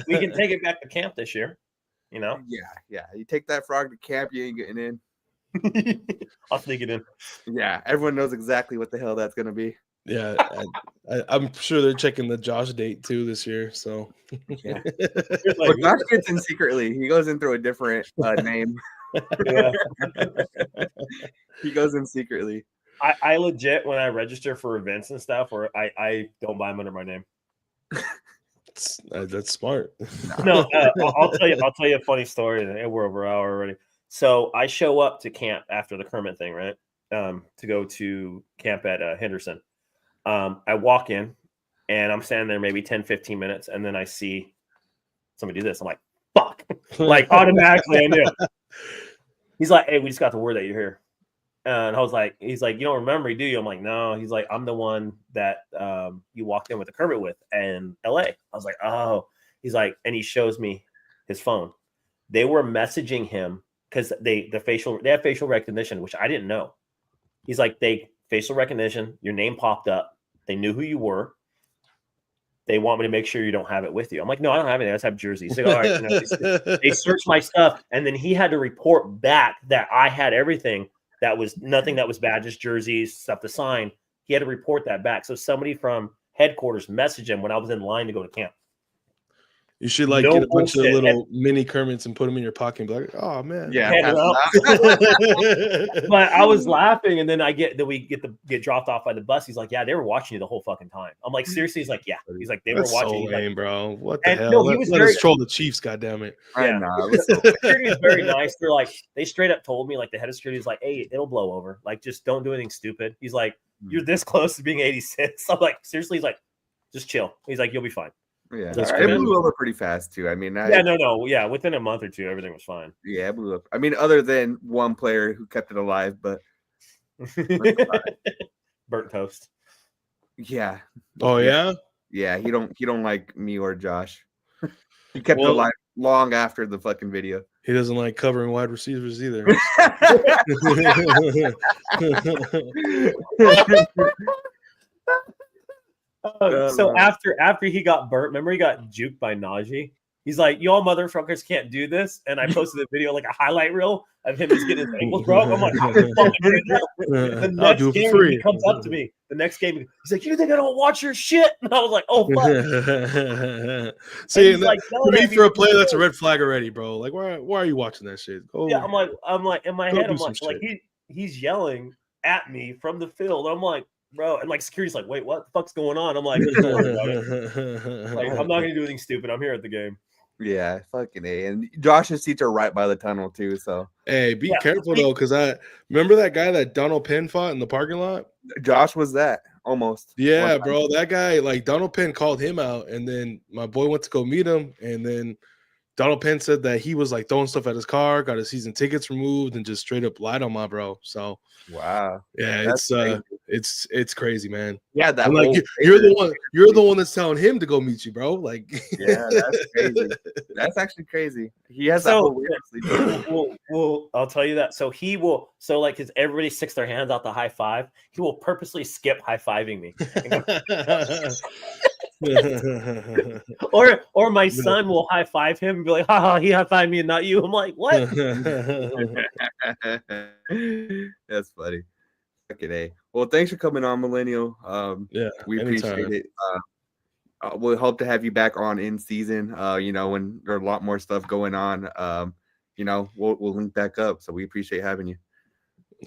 [SPEAKER 2] we can take it back to camp this year.
[SPEAKER 3] Yeah. You take that frog to camp, you ain't getting in.
[SPEAKER 2] I'll sneak it in.
[SPEAKER 3] Yeah, everyone knows exactly what the hell that's gonna be.
[SPEAKER 1] Yeah, I'm sure they're checking the Josh date too this year. So
[SPEAKER 3] yeah, but Josh gets in secretly. He goes in through a different name.
[SPEAKER 2] Yeah.
[SPEAKER 3] He goes in secretly.
[SPEAKER 2] I legit, when I register for events and stuff, or I don't buy them under my name.
[SPEAKER 1] That's smart.
[SPEAKER 2] No, I'll tell you a funny story, and we're over an hour already. So I show up to camp after the Kermit thing, right? To go to camp at Henderson. I walk in, and I'm standing there maybe 10, 15 minutes, and then I see somebody do this. I'm like, fuck. Like, automatically I knew. He's like, hey, we just got the word that you're here. And I was like, he's like, you don't remember me, do you? I'm like, no. He's like, I'm the one that you walked in with the Kermit with in LA. I was like, oh. He's like, and he shows me his phone. They were messaging him because they have facial recognition, which I didn't know. He's like, facial recognition, your name popped up. They knew who you were. They want me to make sure you don't have it with you. I'm like, no, I don't have anything. I just have jerseys. Like, all right. They searched my stuff, and then he had to report back that I had everything. That was nothing that was bad, just jerseys, stuff to sign. He had to report that back. So somebody from headquarters messaged him when I was in line to go to camp.
[SPEAKER 1] You should like get a bunch of little mini Kermits and put them in your pocket and be like, oh man.
[SPEAKER 3] Yeah.
[SPEAKER 2] But I was laughing, and then we get dropped off by the bus. He's like, yeah, they were watching you the whole fucking time. I'm like, seriously? He's like, yeah. He's like, they were watching.
[SPEAKER 1] So lame,
[SPEAKER 2] like,
[SPEAKER 1] bro. What the hell?
[SPEAKER 2] No, he was
[SPEAKER 1] let us troll the Chiefs, goddammit.
[SPEAKER 2] Yeah. Security was very nice. They're like, they straight up told me, like, the head of security is like, hey, it'll blow over. Like, just don't do anything stupid. He's like, you're this close to being 86. I'm like, seriously? He's like, just chill. He's like, you'll be fine.
[SPEAKER 3] Yeah,
[SPEAKER 1] That's
[SPEAKER 3] it
[SPEAKER 1] crazy.
[SPEAKER 3] blew over pretty fast too. I mean,
[SPEAKER 2] yeah, within a month or two, everything was fine.
[SPEAKER 3] Yeah, it blew up. I mean, other than one player who kept it alive, but
[SPEAKER 2] burnt toast.
[SPEAKER 3] Yeah.
[SPEAKER 1] Oh yeah.
[SPEAKER 3] Yeah, he don't like me or Josh. He kept it alive long after the fucking video.
[SPEAKER 1] He doesn't like covering wide receivers either.
[SPEAKER 2] So after he got burnt, remember he got juked by Najee? He's like, y'all motherfuckers can't do this. And I posted a video, like a highlight reel of him just getting his ankles broke. I'm like, how the fuck did that? The next game, he comes up to me. The next game, he's like, you think I don't watch your shit? And I was like, oh, fuck.
[SPEAKER 1] See, like, to me, for a player, that's a red flag already, bro. Like, why are you watching that shit?
[SPEAKER 2] Yeah, I'm like, in my head, I'm like he's yelling at me from the field. I'm like, bro, and like security's like, wait, what the fuck's going on? I'm like, don't worry about it. Like, I'm not gonna do anything stupid. I'm here at the game.
[SPEAKER 3] Yeah, fucking A. And Josh's seats are right by the tunnel too. So
[SPEAKER 1] hey, be careful though, because I remember that guy that Donald Penn fought in the parking lot.
[SPEAKER 3] Josh was that almost.
[SPEAKER 1] Yeah, bro, that guy, like Donald Penn called him out, and then my boy went to go meet him, and then Donald Penn said that he was like throwing stuff at his car, got his season tickets removed, and just straight up lied on my bro. So
[SPEAKER 3] wow,
[SPEAKER 1] yeah, it's crazy, man.
[SPEAKER 3] Yeah, that
[SPEAKER 1] like you're the one that's telling him to go meet you, bro. Like,
[SPEAKER 3] yeah, that's crazy. That's actually crazy. He has that whole weird
[SPEAKER 2] well, I'll tell you that. So he will. So like, because everybody sticks their hands out the high five, he will purposely skip high fiving me. or my son will high five him and be like, haha, he high fived me and not you. I'm like, what?
[SPEAKER 3] That's funny. Okay, A. Well, thanks for coming on, Millennial.
[SPEAKER 1] Yeah,
[SPEAKER 3] we appreciate it. We'll hope to have you back on in season. When there's a lot more stuff going on. We'll link back up. So we appreciate having you.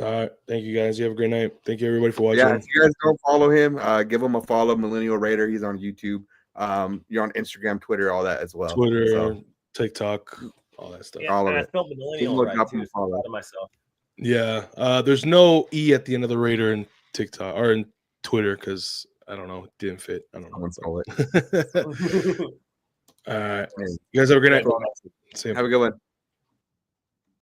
[SPEAKER 1] All right. Thank you guys. You have a great night. Thank you everybody for watching.
[SPEAKER 3] Yeah, if you guys don't follow him, give him a follow, Millennial Raider. He's on YouTube. You're on Instagram, Twitter, all that as well.
[SPEAKER 1] Twitter, TikTok, all that stuff.
[SPEAKER 2] Yeah,
[SPEAKER 3] all of it.
[SPEAKER 2] I spelled Millennial right too. Follow myself.
[SPEAKER 1] Yeah. There's no E at the end of the Raider in TikTok or in Twitter because I don't know, it didn't fit. I don't know. All right. You guys have a great night.
[SPEAKER 3] Have a good one.